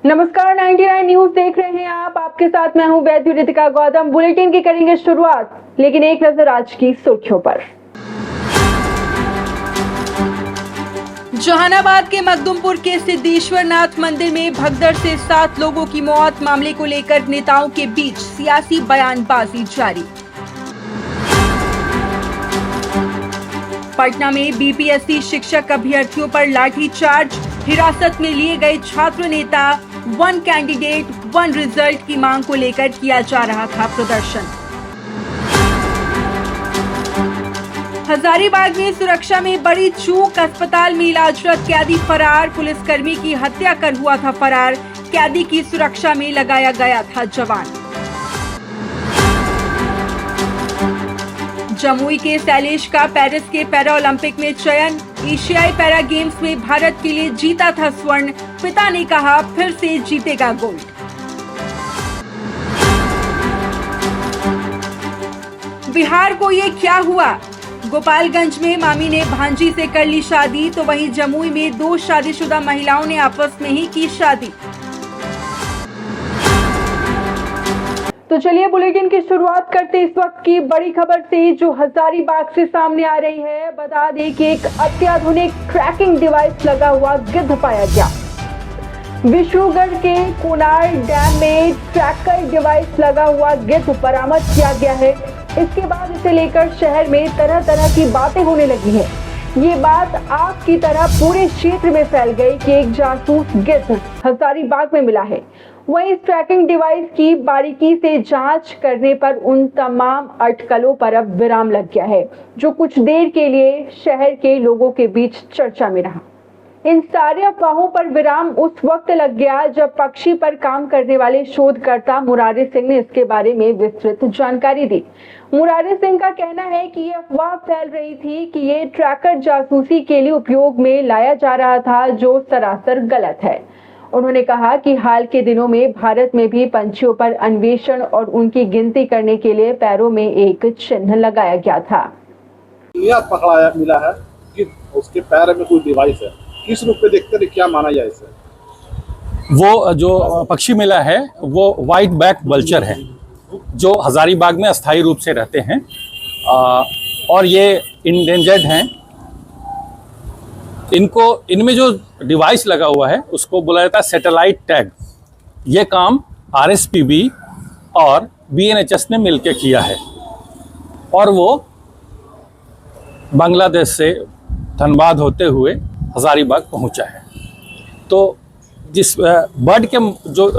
नमस्कार, 99 न्यूज देख रहे हैं आप। आपके साथ मैं हूं वैद्य रितिका गौतम। बुलेटिन की करेंगे शुरुआत, लेकिन एक नजर आज की सुर्खियों पर। जहानाबाद के मखदुमपुर के सिद्धेश्वर नाथ मंदिर में भगदड़ से 7 लोगों की मौत। मामले को लेकर नेताओं के बीच सियासी बयानबाजी जारी। पटना में बीपीएससी शिक्षक अभ्यर्थियों पर लाठीचार्ज। हिरासत में लिए गए छात्र नेता वन कैंडिडेट वन रिजल्ट की मांग को लेकर किया जा रहा था प्रदर्शन। हजारीबाग में सुरक्षा में बड़ी चूक। अस्पताल में इलाजरत कैदी फरार। पुलिसकर्मी की हत्या कर हुआ था फरार। कैदी की सुरक्षा में लगाया गया था जवान। जमुई के शैलेश का पेरिस के पैरा ओलंपिक में चयन। एशियाई पैरा गेम्स में भारत के लिए जीता था स्वर्ण। पिता ने कहा फिर से जीतेगा गोल्ड। बिहार को ये क्या हुआ? गोपालगंज में मामी ने भांजी से कर ली शादी, तो वहीं जमुई में 2 शादीशुदा महिलाओं ने आपस में ही की शादी। तो चलिए बुलेटिन की शुरुआत करते इस वक्त की बड़ी खबर से, जो हजारीबाग से सामने आ रही है। बता दें कि एक अत्याधुनिक ट्रैकिंग डिवाइस लगा हुआ गिद्ध पाया गया। विष्णुगढ़ के कोनार डैम में ट्रैकर डिवाइस लगा हुआ गिद्ध बरामद किया गया है। इसके बाद इसे लेकर शहर में तरह तरह की बातें होने लगी है। ये बात आग की तरह पूरे क्षेत्र में फैल गई कि एक जासूस गिद्ध हजारीबाग में मिला है। वहीं इस ट्रैकिंग डिवाइस की बारीकी से जांच करने पर उन तमाम अटकलों पर अब विराम लग गया है, जो कुछ देर के लिए शहर के लोगों के बीच चर्चा में रहा। इन सारे अफवाहों पर विराम उस वक्त लग गया जब पक्षी पर काम करने वाले शोधकर्ता मुरारी सिंह ने इसके बारे में विस्तृत जानकारी दी। मुरारी सिंह का कहना है कि ये अफवाह फैल रही थी कि ये ट्रैकर जासूसी के लिए उपयोग में लाया जा रहा था, जो सरासर गलत है। उन्होंने कहा कि हाल के दिनों में भारत में भी पंछियों पर अन्वेषण और उनकी गिनती करने के लिए पैरों में एक चिन्ह लगाया गया था। यह पकड़ाया मिला है कि उसके पैर में कोई डिवाइस है। किस रूप में देखते हैं, क्या माना जाए इसे? वो जो पक्षी मिला है वो व्हाइट बैक वल्चर है, जो हजारीबाग में अस्थायी रूप से रहते हैं और ये इंडेंजर्ड हैं। इनमें जो डिवाइस लगा हुआ है उसको बोला जाता है सैटेलाइट टैग। ये काम आरएसपीबी और बीएनएचएस ने मिलकर किया है और वो बांग्लादेश से धनबाद होते हुए हजारीबाग पहुंचा है। तो जिस बर्ड के जो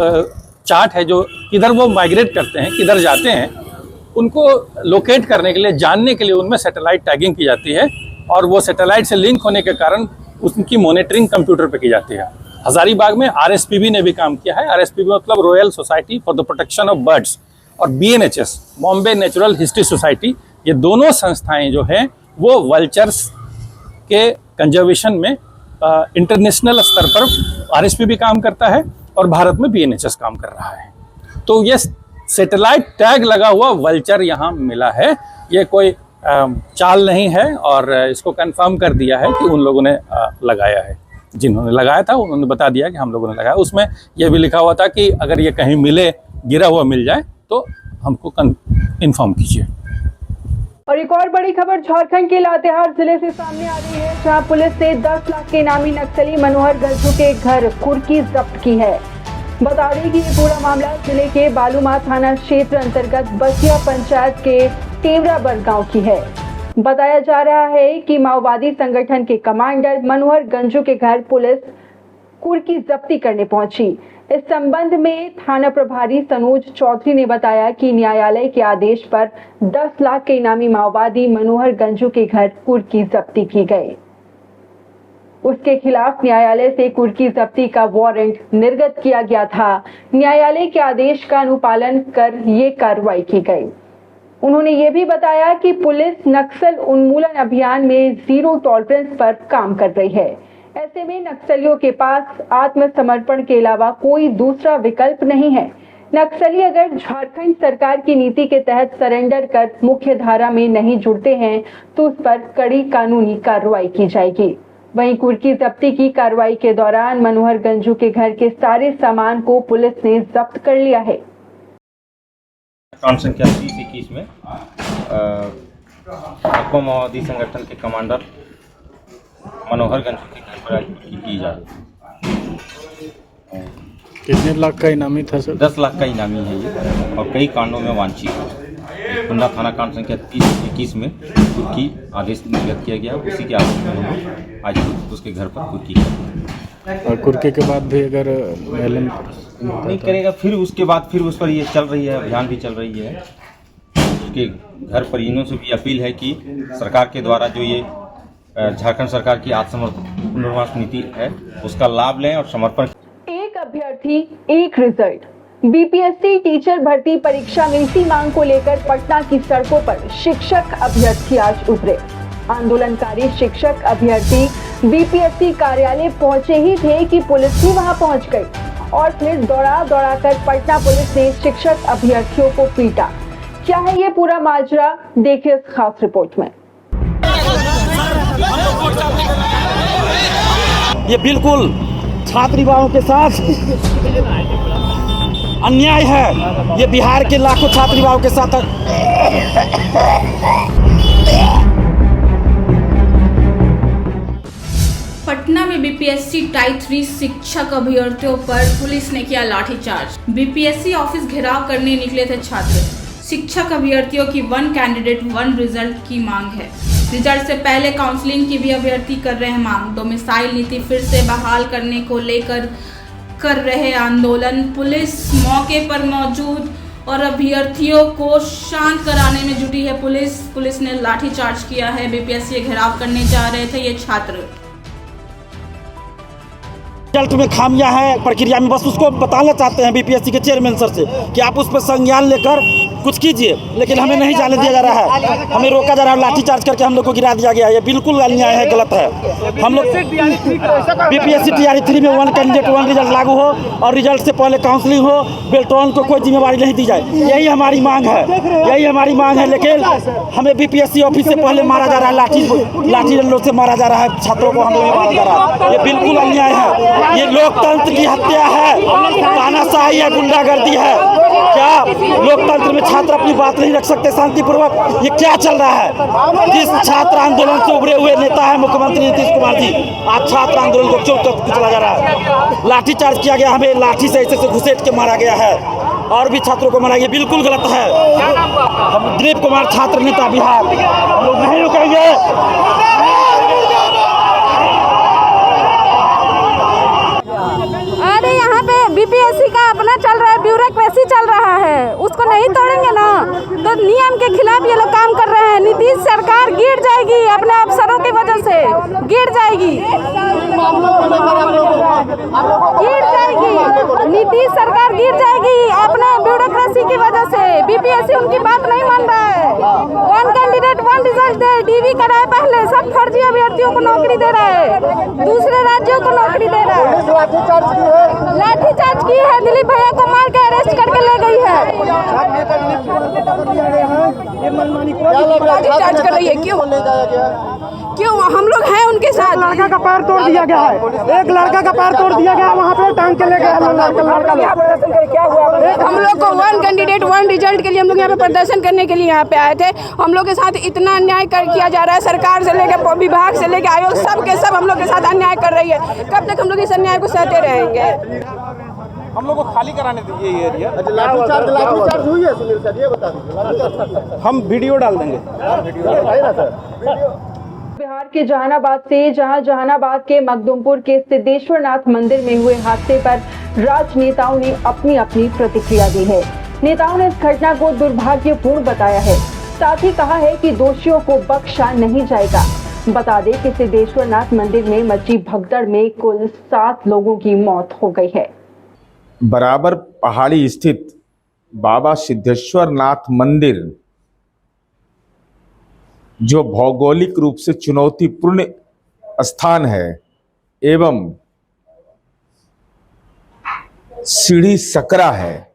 चार्ट है, जो किधर वो माइग्रेट करते हैं, किधर जाते हैं, उनको लोकेट करने के लिए, जानने के लिए उनमें सैटेलाइट टैगिंग की जाती है और वो सैटेलाइट से लिंक होने के कारण उनकी मॉनिटरिंग कंप्यूटर पे की जाती है। हजारीबाग में आरएसपीबी ने भी काम किया है। आरएसपीबी मतलब Royal Society for the Protection of Birds, और BNHS Bombay Natural History Society, ये दोनों संस्थाएं जो हैं वो वल्चर्स के कंजर्वेशन में इंटरनेशनल स्तर पर आरएसपीबी काम करता है और भारत में बीएनएचएस काम कर रहा है। तो ये सैटेलाइट टैग लगा हुआ वल्चर यहाँ मिला है। ये कोई चाल नहीं है और इसको कंफर्म कर दिया है कि उन लोगों ने लगाया है। जिन्होंने लगाया था उन्होंने बता दिया कि हम लोगों ने लगाया। उसमें यह भी लिखा हुआ था कि अगर ये कहीं मिले, गिरा हुआ मिल जाए तो हमको इन्फॉर्म कीजिए। और एक और बड़ी खबर झारखंड के लातेहार जिले से सामने आ रही है, जहां पुलिस ने 10 लाख के इनामी नक्सली मनोहर गंजू के घर कुर्की जब्त की है। बता दें कि ये पूरा मामला जिले के बालूमाथ थाना क्षेत्र अंतर्गत बसिया पंचायत के टेवराबड़ गांव की है। बताया जा रहा है कि माओवादी संगठन के कमांडर मनोहर गंजू के घर पुलिस कुर्की जब्ती करने पहुंची। इस संबंध में थाना प्रभारी सनोज चौधरी ने बताया कि न्यायालय के आदेश पर 10 लाख के इनामी माओवादी मनोहर गंजू के घर कुर्की जब्ती की गई। उसके खिलाफ न्यायालय से कुर्की जब्ती का वारंट निर्गत किया गया था। न्यायालय के आदेश का अनुपालन कर ये कार्रवाई की गई। उन्होंने ये भी बताया कि पुलिस नक्सल उन्मूलन अभियान में जीरो टॉलरेंस पर काम कर रही है। ऐसे में नक्सलियों के पास आत्मसमर्पण के अलावा कोई दूसरा विकल्प नहीं है। नक्सली अगर झारखंड सरकार की नीति के तहत सरेंडर कर मुख्य धारा में नहीं जुड़ते हैं तो उस पर कड़ी कानूनी कार्रवाई की जाएगी। वहीं कुर्की जब्ती की कार्रवाई के दौरान मनोहर गंजू के घर के सारे सामान को पुलिस ने जब्त कर लिया है। कांड संख्या 30-21 में भाकपा माओवादी संगठन के कमांडर मनोहर गंजू के घर पर आज कुर्की की जा रही है। कितने लाख का इनामी था सर? 10 लाख का इनामी है ये और कई कांडों में वांछित है। कुंडा थाना कांड संख्या 30-21 में कुर्की आदेश निर्गत किया गया, उसी के आदेश में उन्होंने आज उसके घर पर कुर्की की। और कुर्की के बाद भी अगर एलन नहीं करेगा फिर उसके बाद फिर उस पर ये चल रही है, अभियान भी चल रही है। उसके घर परिजनों से भी अपील है कि सरकार के द्वारा जो ये झारखंड सरकार की आत्मसमर्पण पुनर्वास नीति है उसका लाभ लें और समर्पण। एक अभ्यर्थी एक रिजल्ट। बीपीएससी टीचर भर्ती परीक्षा में इसी मांग को लेकर पटना की सड़कों पर शिक्षक अभ्यर्थी आज उभरे। आंदोलनकारी शिक्षक अभ्यर्थी बीपीएससी कार्यालय पहुंचे ही थे कि पुलिस भी वहां पहुंच गई और फिर दौड़ा कर पटना पुलिस ने शिक्षक अभ्यर्थियों को पीटा। क्या है ये पूरा माजरा, देखिए इस खास रिपोर्ट में। ये बिल्कुल छात्र युवाओं के साथ अन्याय है। ये बिहार के लाखों छात्र युवाओं के साथ पटना में बीपीएससी टाइप 3 शिक्षक अभ्यर्थियों पर पुलिस ने किया लाठीचार्ज। बीपीएससी ऑफिस घेराव करने निकले थे छात्र। शिक्षक अभ्यर्थियों की 1 कैंडिडेट 1 रिजल्ट की मांग है। रिजल्ट से पहले काउंसलिंग की भी अभ्यर्थी कर रहे हैं मांग। डोमिसाइल नीति फिर से बहाल करने को लेकर कर रहे आंदोलन। पुलिस मौके पर मौजूद और अभ्यर्थियों को शांत कराने में जुटी है। पुलिस ने लाठीचार्ज किया है। बीपीएससी घेराव करने जा रहे थे ये छात्र। रिजल्ट में खामियां है प्रक्रिया में, बस उसको बताना चाहते हैं बीपीएससी के चेयरमैन सर से कि आप उस पर संज्ञान लेकर कुछ कीजिए, लेकिन हमें नहीं जाने दिया जा रहा है। हमें रोका जा रहा है, लाठीचार्ज करके हम लोग को गिरा दिया गया है। ये बिल्कुल अन्याय है, गलत है। हम लोग बीपीएससी टीआरई 3 में 1 कैंडिडेट 1 रिजल्ट लागू हो और रिजल्ट से पहले काउंसलिंग हो, बेल्ट्रॉन को कोई जिम्मेवारी नहीं दी जाए, यही हमारी मांग है। लेकिन हमें बीपीएससी ऑफिस से पहले मारा जा रहा है, लाठी डंडों से मारा जा रहा है, छात्रों को हम लोग मारा जा रहा है। ये बिल्कुल अन्याय है। ये लोकतंत्र की हत्या है, तानाशाही है, गुंडागर्दी है। क्या लोकतंत्र में छात्र अपनी बात नहीं रख सकते शांतिपूर्वक? ये क्या चल रहा है? जिस छात्र आंदोलन से उभरे हुए नेता है मुख्यमंत्री नीतीश कुमार जी, आज छात्र आंदोलन को क्यों कुचला जा रहा है? लाठीचार्ज किया गया, हमें लाठी से ऐसे घुसेट के मारा गया है और भी छात्रों को मारा गया। बिल्कुल गलत है। हम दिलीप कुमार छात्र नेता बिहार नहीं रुकेंगे। अरे यहाँ पे बीपीएससी का अपना चल रहा है, ब्यूरोक्रेसी चल रहा है, उसको नहीं तोड़ेंगे ना। तो नियम के खिलाफ ये लोग काम कर रहे हैं। नीतीश सरकार गिर जाएगी, अपने अफसरों की वजह से गिर जाएगी। नीतीश सरकार गिर जाएगी अपने ब्यूरोक्रेसी की वजह से। बीपीएससी उनकी बात नहीं मान रहा है। 1 कैंडिडेट 1 रिजल्ट दे, डीवी कराए, पहले सब फर्जी अभ्यर्थियों को नौकरी दे रहा है, दूसरे राज्यों को नौकरी दे रहा है। लाठीचार्ज की है, दिलीप भैया को मार के अरेस्ट करके ले गई है। लाठीचार्ज कर रही है, क्यों? हम लोग हैं उनके साथ। लड़का का पैर तोड़ दिया गया है, एक लड़का का पैर तोड़ दिया गया, वहाँ पे टांग के ले गया हम लोग को 1 कैंडिडेट 1 रिजल्ट के लिए हम लोग यहाँ पे प्रदर्शन करने के लिए यहाँ पे आए थे। हम लोग के साथ इतना अन्याय किया जा रहा है, सरकार से लेकर विभाग से लेकर आयोग सब हम लोग के साथ अन्याय कर रही है। कब तक हम लोग इस अन्याय को सहते रहेंगे? हम लोग को खाली कराने दीजिए ये एरिया। लाठीचार्ज हुई है सुनील सर, ये बता दीजिए। हम वीडियो डाल देंगे। बिहार के जहानाबाद के मखदुमपुर के सिद्धेश्वरनाथ मंदिर में हुए हादसे पर राजनेताओं ने अपनी प्रतिक्रिया दी है। नेताओं ने इस घटना को दुर्भाग्यपूर्ण बताया है, साथ ही कहा है कि दोषियों को बख्शा नहीं जाएगा। बता दें कि सिद्धेश्वरनाथ मंदिर में मची भगदड़ में कुल 7 लोगों की मौत हो गई है। बराबर पहाड़ी स्थित बाबा सिद्धेश्वरनाथ मंदिर, जो भौगोलिक रूप से चुनौतीपूर्ण स्थान है एवं सीढ़ी सकरा है,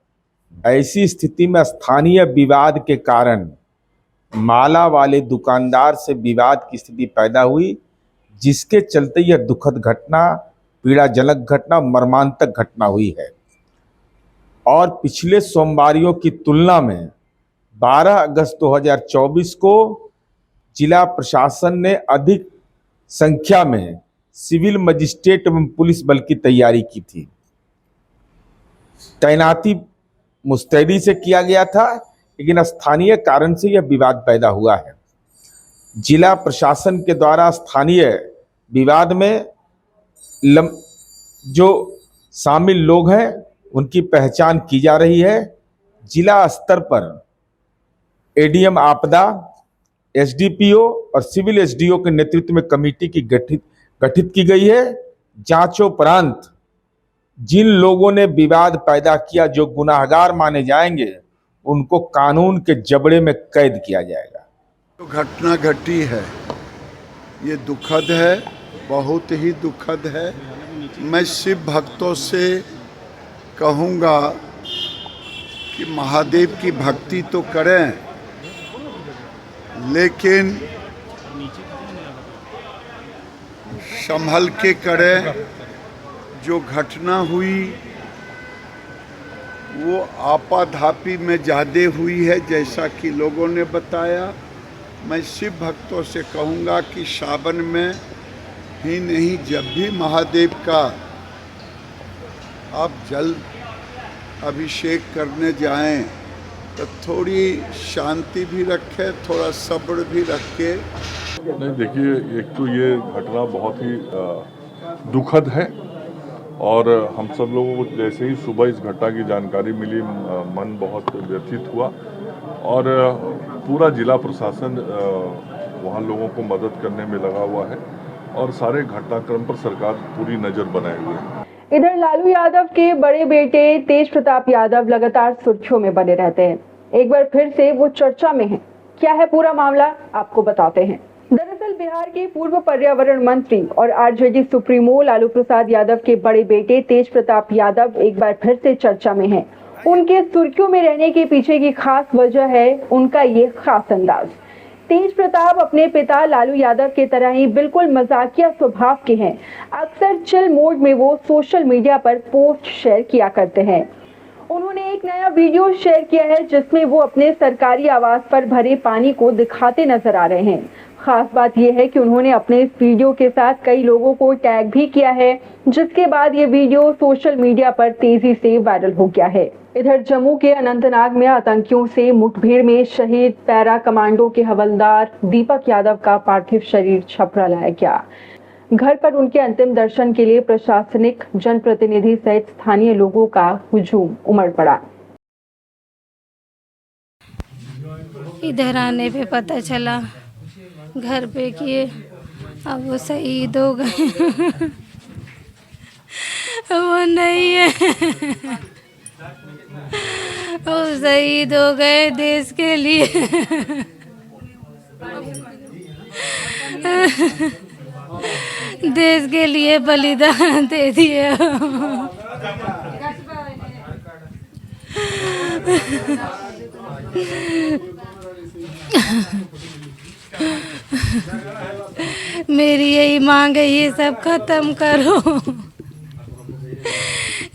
ऐसी स्थिति में स्थानीय विवाद के कारण माला वाले दुकानदार से विवाद की स्थिति पैदा हुई, जिसके चलते यह दुखद घटना, पीड़ाजनक घटना, मर्मांतक घटना हुई है। और पिछले सोमवारियों की तुलना में 12 अगस्त 2024 को जिला प्रशासन ने अधिक संख्या में सिविल मजिस्ट्रेट एवं पुलिस बल की तैयारी की थी। तैनाती मुस्तैदी से किया गया था, लेकिन स्थानीय कारण से यह विवाद पैदा हुआ है। जिला प्रशासन के द्वारा स्थानीय विवाद में जो शामिल लोग हैं उनकी पहचान की जा रही है। जिला स्तर पर एडीएम आपदा, एसडीपीओ और सिविल एसडीओ के नेतृत्व में कमेटी की गठित की गई है। जांचोपरांत जिन लोगों ने विवाद पैदा किया, जो गुनाहगार माने जाएंगे, उनको कानून के जबड़े में कैद किया जाएगा। जो घटना घटी है ये दुखद है, बहुत ही दुखद है। मैं शिव भक्तों से कहूँगा कि महादेव की भक्ति तो करें, लेकिन संभल के करें। जो घटना हुई वो आपाधापी में ज़्यादा हुई है, जैसा कि लोगों ने बताया। मैं शिव भक्तों से कहूँगा कि सावन में ही नहीं, जब भी महादेव का आप जल अभिषेक करने जाएं तो थोड़ी शांति भी रखें, थोड़ा सब्र भी रखें। नहीं, देखिए, एक तो ये घटना बहुत ही दुखद है और हम सब लोगों को जैसे ही सुबह इस घटना की जानकारी मिली, मन बहुत व्यथित हुआ और पूरा जिला प्रशासन वहाँ लोगों को मदद करने में लगा हुआ है और सारे घटनाक्रम पर सरकार पूरी नज़र बनाए हुए है। इधर लालू यादव के बड़े बेटे तेज प्रताप यादव लगातार सुर्खियों में बने रहते हैं। एक बार फिर से वो चर्चा में हैं। क्या है पूरा मामला, आपको बताते हैं। दरअसल बिहार के पूर्व पर्यावरण मंत्री और आरजेडी सुप्रीमो लालू प्रसाद यादव के बड़े बेटे तेज प्रताप यादव एक बार फिर से चर्चा में हैं। उनके सुर्खियों में रहने के पीछे की खास वजह है उनका ये खास अंदाज। तेज प्रताप अपने पिता लालू यादव के तरह ही बिल्कुल मजाकिया स्वभाव के हैं। अक्सर चिल मोड में वो सोशल मीडिया पर पोस्ट शेयर किया करते हैं। उन्होंने एक नया वीडियो शेयर किया है जिसमें वो अपने सरकारी आवास पर भरे पानी को दिखाते नजर आ रहे हैं। खास बात यह है कि उन्होंने अपने इस वीडियो के साथ कई लोगों को टैग भी किया है, जिसके बाद ये वीडियो सोशल मीडिया पर तेजी से वायरल हो गया है। इधर जम्मू के अनंतनाग में आतंकियों से मुठभेड़ में शहीद पैरा कमांडो के हवलदार दीपक यादव का पार्थिव शरीर छपरा लाया गया। घर पर उनके अंतिम दर्शन के लिए प्रशासनिक, जनप्रतिनिधि सहित स्थानीय लोगों का हुजूम उमड़ पड़ा। इधर आने पे पता चला घर पे कि अब वो शहीद हो गए। वो नहीं है, वो शहीद हो गए देश के लिए। देश के लिए बलिदान दे दिए। मेरी यही मांग है, ये सब खत्म करो।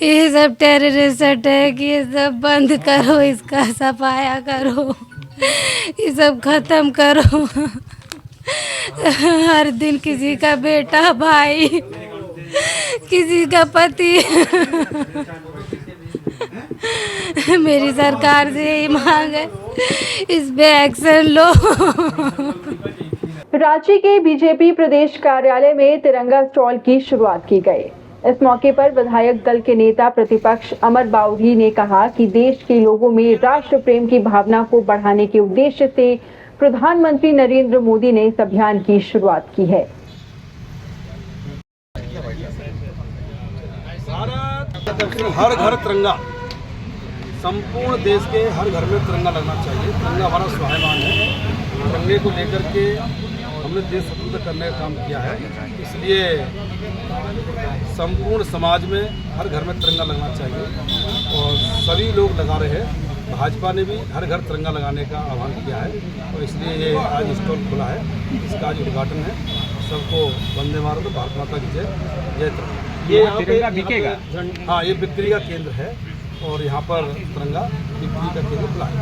ये सब टेररिस्ट अटैक, ये सब बंद करो, इसका सफाया करो, ये सब खत्म करो। हर दिन किसी का बेटा, भाई, किसी का पति। मेरी सरकार से यही मांग है, इस पे एक्शन लो। रांची के बीजेपी प्रदेश कार्यालय में तिरंगा स्टॉल की शुरुआत की गई। इस मौके पर विधायक दल के नेता प्रतिपक्ष अमर बाउरी ने कहा कि देश के लोगों में राष्ट्र प्रेम की भावना को बढ़ाने के उद्देश्य से प्रधानमंत्री नरेंद्र मोदी ने इस अभियान की शुरुआत की है। हर घर तिरंगा, संपूर्ण देश के हर घर में तिरंगा लगना चाहिए। तिरंगा हमारा स्वाभिमान है। तिरंगे को लेकर के हमने देश स्वतंत्र करने का काम किया है, इसलिए संपूर्ण समाज में हर घर में तिरंगा लगना चाहिए और सभी लोग लगा रहे हैं। भाजपा ने भी हर घर तिरंगा लगाने का आह्वान किया है और इसलिए ये आज स्टॉल खुला है, इसका आज उद्घाटन है। सबको वंदे मातरम, भारत माता की जय, जय तिरंगा। ये तिरंगा बिकेगा? हाँ, ये बिक्री का केंद्र है और यहाँ पर तिरंगा बिक्री का केंद्र खुला है।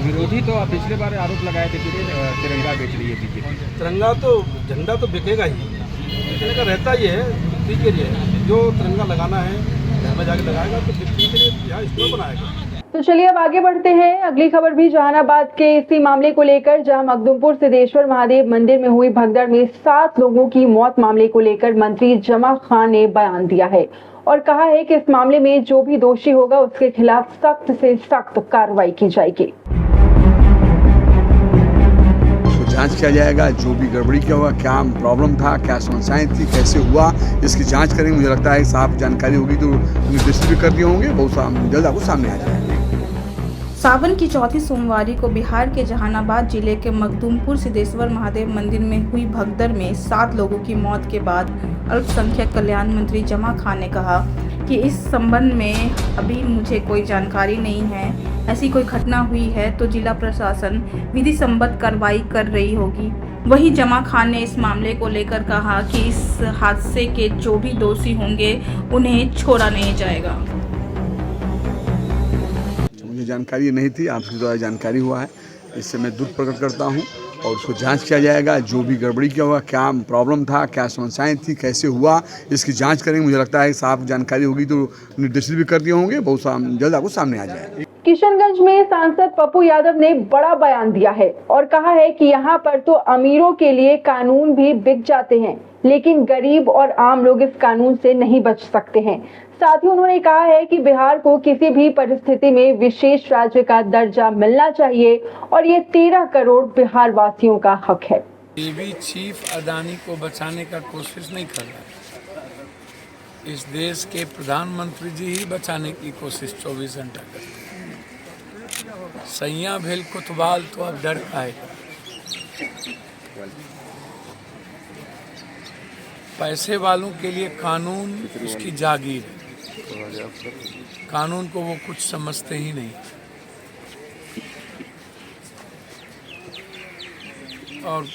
विरोधी तो पिछले बार आरोप लगाए थे कि तिरंगा बेच रही है बीजेपी। तिरंगा तो झंडा तो बिकेगा ही, बिकने का रहता ही है, बिक्री के लिए। जो तिरंगा लगाना है घर में जाके लगाएगा तो बिक्री के लिए यहाँ स्टॉल बनाएगा। तो चलिए अब आगे बढ़ते हैं। अगली खबर भी जहानाबाद के इसी मामले को लेकर, जहां मखदुमपुर सिद्धेश्वर महादेव मंदिर में हुई भगदड़ में 7 लोगों की मौत मामले को लेकर मंत्री जमा खान ने बयान दिया है और कहा है कि इस मामले में जो भी दोषी होगा उसके खिलाफ सख्त से सख्त कार्रवाई की जाएगी। जांच किया जाएगा, जो भी गड़बड़ी किया होगा, क्या प्रॉब्लम था, क्या समस्याएं थी, कैसे हुआ, इसकी जांच करेंगे। मुझे लगता है साफ जानकारी होगी तो निर्देशित भी कर दिए होंगे, बहुत जल्द आपको सामने आ जाएगा। सावन की चौथी सोमवारी को बिहार के जहानाबाद जिले के मखदुमपुर सिद्धेश्वर महादेव मंदिर में हुई भगदड़ में 7 लोगों की मौत के बाद अल्पसंख्यक कल्याण मंत्री जमा खान ने कहा कि इस संबंध में अभी मुझे कोई जानकारी नहीं है। ऐसी कोई घटना हुई है तो जिला प्रशासन विधि सम्मत कार्रवाई कर रही होगी। वहीं जमा खान ने इस मामले को लेकर कहा कि इस हादसे के जो भी दोषी होंगे उन्हें छोड़ा नहीं जाएगा। मुझे जानकारी नहीं थी, आपके द्वारा जानकारी हुआ है, इससे मैं दुख प्रकट करता हूं और उसको जांच किया जाएगा। जो भी गड़बड़ी किया होगा, क्या प्रॉब्लम था, क्या समस्याएं थी, कैसे हुआ, इसकी जांच करेंगे। मुझे लगता है साफ जानकारी होगी तो निर्देशित भी कर दिए होंगे, बहुत जल्द आपको सामने आ जाएगा। किशनगंज में सांसद पप्पू यादव ने बड़ा बयान दिया है और कहा है कि यहाँ पर तो अमीरों के लिए कानून भी बिक जाते हैं, लेकिन गरीब और आम लोग इस कानून से नहीं बच सकते हैं। साथ ही उन्होंने कहा है कि बिहार को किसी भी परिस्थिति में विशेष राज्य का दर्जा मिलना चाहिए और ये 13 करोड़ बिहार वासियों का हक है। नेवी चीफ अदानी को बचाने का कोशिश नहीं कर रहा, इस देश के प्रधानमंत्री जी ही बचाने की कोशिश 24 घंटा करते हैं। सैया भेल कुतवाल तो अब डर आएगा। पैसे वालों के लिए कानून उसकी जागीर है, कानून को वो कुछ समझते ही नहीं। और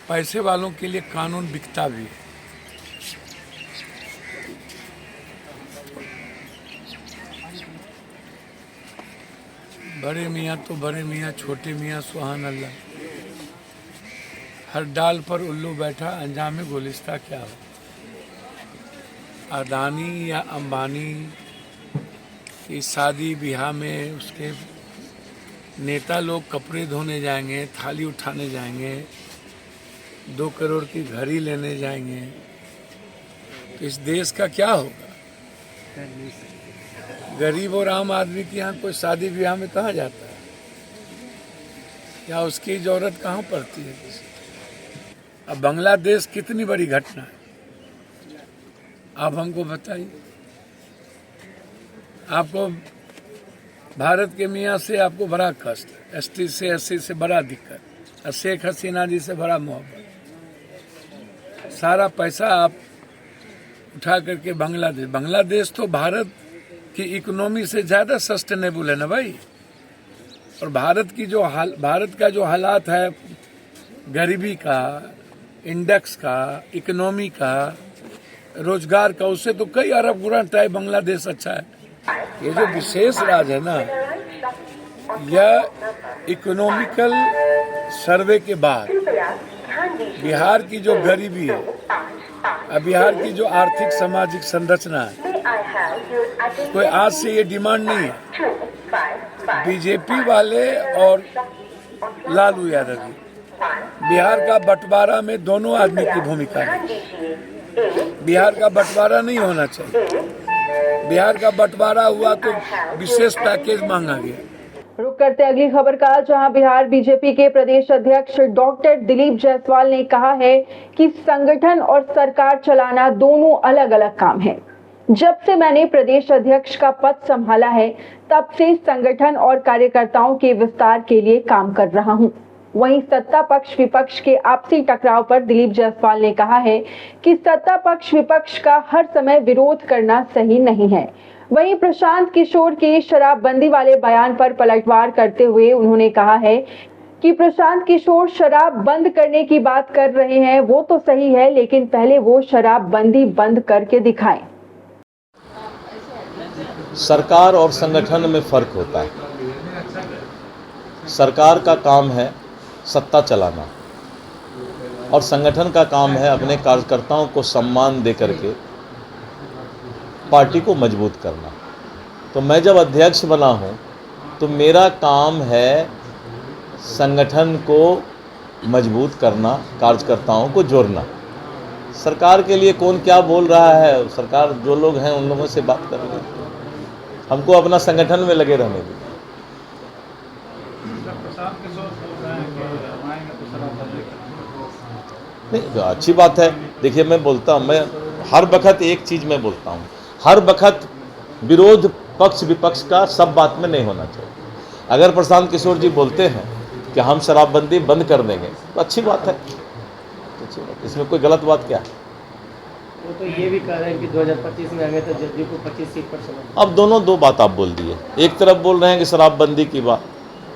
पैसे वालों के लिए कानून बिकता भी है। बड़े मियाँ तो बड़े मियाँ, छोटे मियाँ सुहान अल्लाह। हर डाल पर उल्लू बैठा, अंजाम गुलिस्ता क्या हो। अदानी या अंबानी की शादी ब्याह में उसके नेता लोग कपड़े धोने जाएंगे, थाली उठाने जाएंगे, 2 करोड़ की घड़ी लेने जाएंगे, तो इस देश का क्या होगा? गरीब और आम आदमी के यहाँ कोई शादी ब्याह में कहाँ जाता है, या उसकी जरूरत कहाँ पड़ती है? अब बांग्लादेश कितनी बड़ी घटना है, आप हमको बताइए। आपको भारत के मियाँ से आपको बड़ा कष्ट, एसटी से एससी से बड़ा दिक्कत, और शेख हसीना जी से बड़ा मोहब्बत। सारा पैसा आप उठा करके बांग्लादेश तो भारत की इकोनॉमी से ज़्यादा सस्टेनेबल है ना भाई। और भारत का जो हालात है, गरीबी का, इंडेक्स का, इकोनॉमी का, रोजगार का, उससे तो कई अरब गुना टाइप बांग्लादेश अच्छा है। ये जो विशेष राज्य है ना, यह इकोनॉमिकल सर्वे के बाद बिहार की जो गरीबी है, बिहार की जो आर्थिक सामाजिक संरचना है, कोई आज से ये डिमांड नहीं है। बीजेपी वाले और लालू यादव जी, बिहार का बंटवारा में दोनों आदमी की भूमिका है। बिहार का बंटवारा नहीं होना चाहिए। बिहार का बंटवारा हुआ तो विशेष पैकेज मांगा गया। रुक करते अगली खबर का, जहां बिहार बीजेपी के प्रदेश अध्यक्ष डॉक्टर दिलीप जायसवाल ने कहा है कि संगठन और सरकार चलाना दोनों अलग अलग काम है। जब से मैंने प्रदेश अध्यक्ष का पद संभाला है, तब से संगठन और कार्यकर्ताओं के विस्तार के लिए काम कर रहा हूं। वहीं सत्ता पक्ष विपक्ष के आपसी टकराव पर दिलीप जायसवाल ने कहा है कि सत्ता पक्ष विपक्ष का हर समय विरोध करना सही नहीं है। वहीं प्रशांत किशोर के शराबबंदी वाले बयान पर पलटवार करते हुए उन्होंने कहा है कि प्रशांत किशोर शराब बंद करने की बात कर रहे हैं, वो तो सही है, लेकिन पहले वो शराबबंदी बंद करके दिखाएं। सरकार और संगठन में फर्क होता है। सरकार का काम है सत्ता चलाना और संगठन का काम है अपने कार्यकर्ताओं को सम्मान दे करके पार्टी को मजबूत करना। तो मैं जब अध्यक्ष बना हूं तो मेरा काम है संगठन को मजबूत करना, कार्यकर्ताओं को जोड़ना। सरकार के लिए कौन क्या बोल रहा है, सरकार जो लोग हैं उन लोगों से बात कर लें, हमको अपना संगठन में लगे रहने दें। नहीं, तो अच्छी बात है। देखिए, मैं बोलता हूँ, मैं हर वक्त एक चीज़ मैं बोलता हूँ, हर वक्त विरोध पक्ष विपक्ष का सब बात में नहीं होना चाहिए। अगर प्रशांत किशोर जी बोलते हैं कि हम शराबबंदी बंद कर देंगे तो अच्छी बात है, अच्छी बात, इसमें कोई गलत बात क्या है। वो तो ये भी कह रहे हैं कि 2025 में आएंगे तो जदयू को 25 सीट पर समझ। अब दोनों दो बात आप बोल दिए। एक तरफ बोल रहे हैं कि शराबबंदी की बात,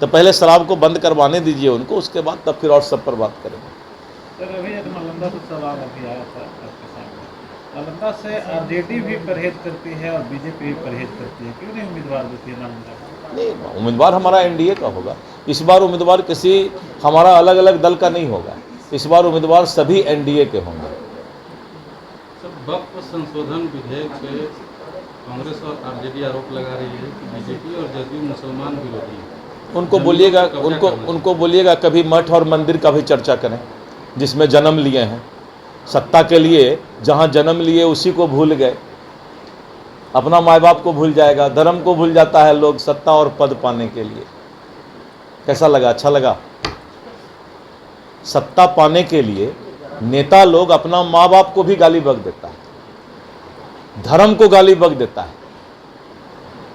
तो पहले शराब को बंद करवाने दीजिए उनको, उसके बाद तब फिर और सब पर बात करेंगे। सर, अभी नालंदा से सवाल अभी आया था आपके सामने। नालंदा से आरजेडी भी परहेज करती है और बीजेपी भी परहेज करती है, क्यों नहीं उम्मीदवार देती है नालंदा? नहीं, उम्मीदवार हमारा एनडीए का होगा। इस बार उम्मीदवार किसी हमारा अलग अलग दल का नहीं होगा, इस बार उम्मीदवार सभी एनडीए के होंगे। वक्फ संशोधन विधेयक पे कांग्रेस और आरजेडी आरोप लगा रही है कि बीजेपी और जदयू मुसलमान विरोधी है। उनको बोलिएगा कभी मठ और मंदिर का भी चर्चा करें जिसमें जन्म लिए हैं। सत्ता के लिए जहां जन्म लिए उसी को भूल गए, अपना माँ बाप को भूल जाएगा, धर्म को भूल जाता है लोग सत्ता और पद पाने के लिए। कैसा लगा? अच्छा लगा? सत्ता पाने के लिए नेता लोग अपना माँ बाप को भी गाली बक देता है, धर्म को गाली बक देता है।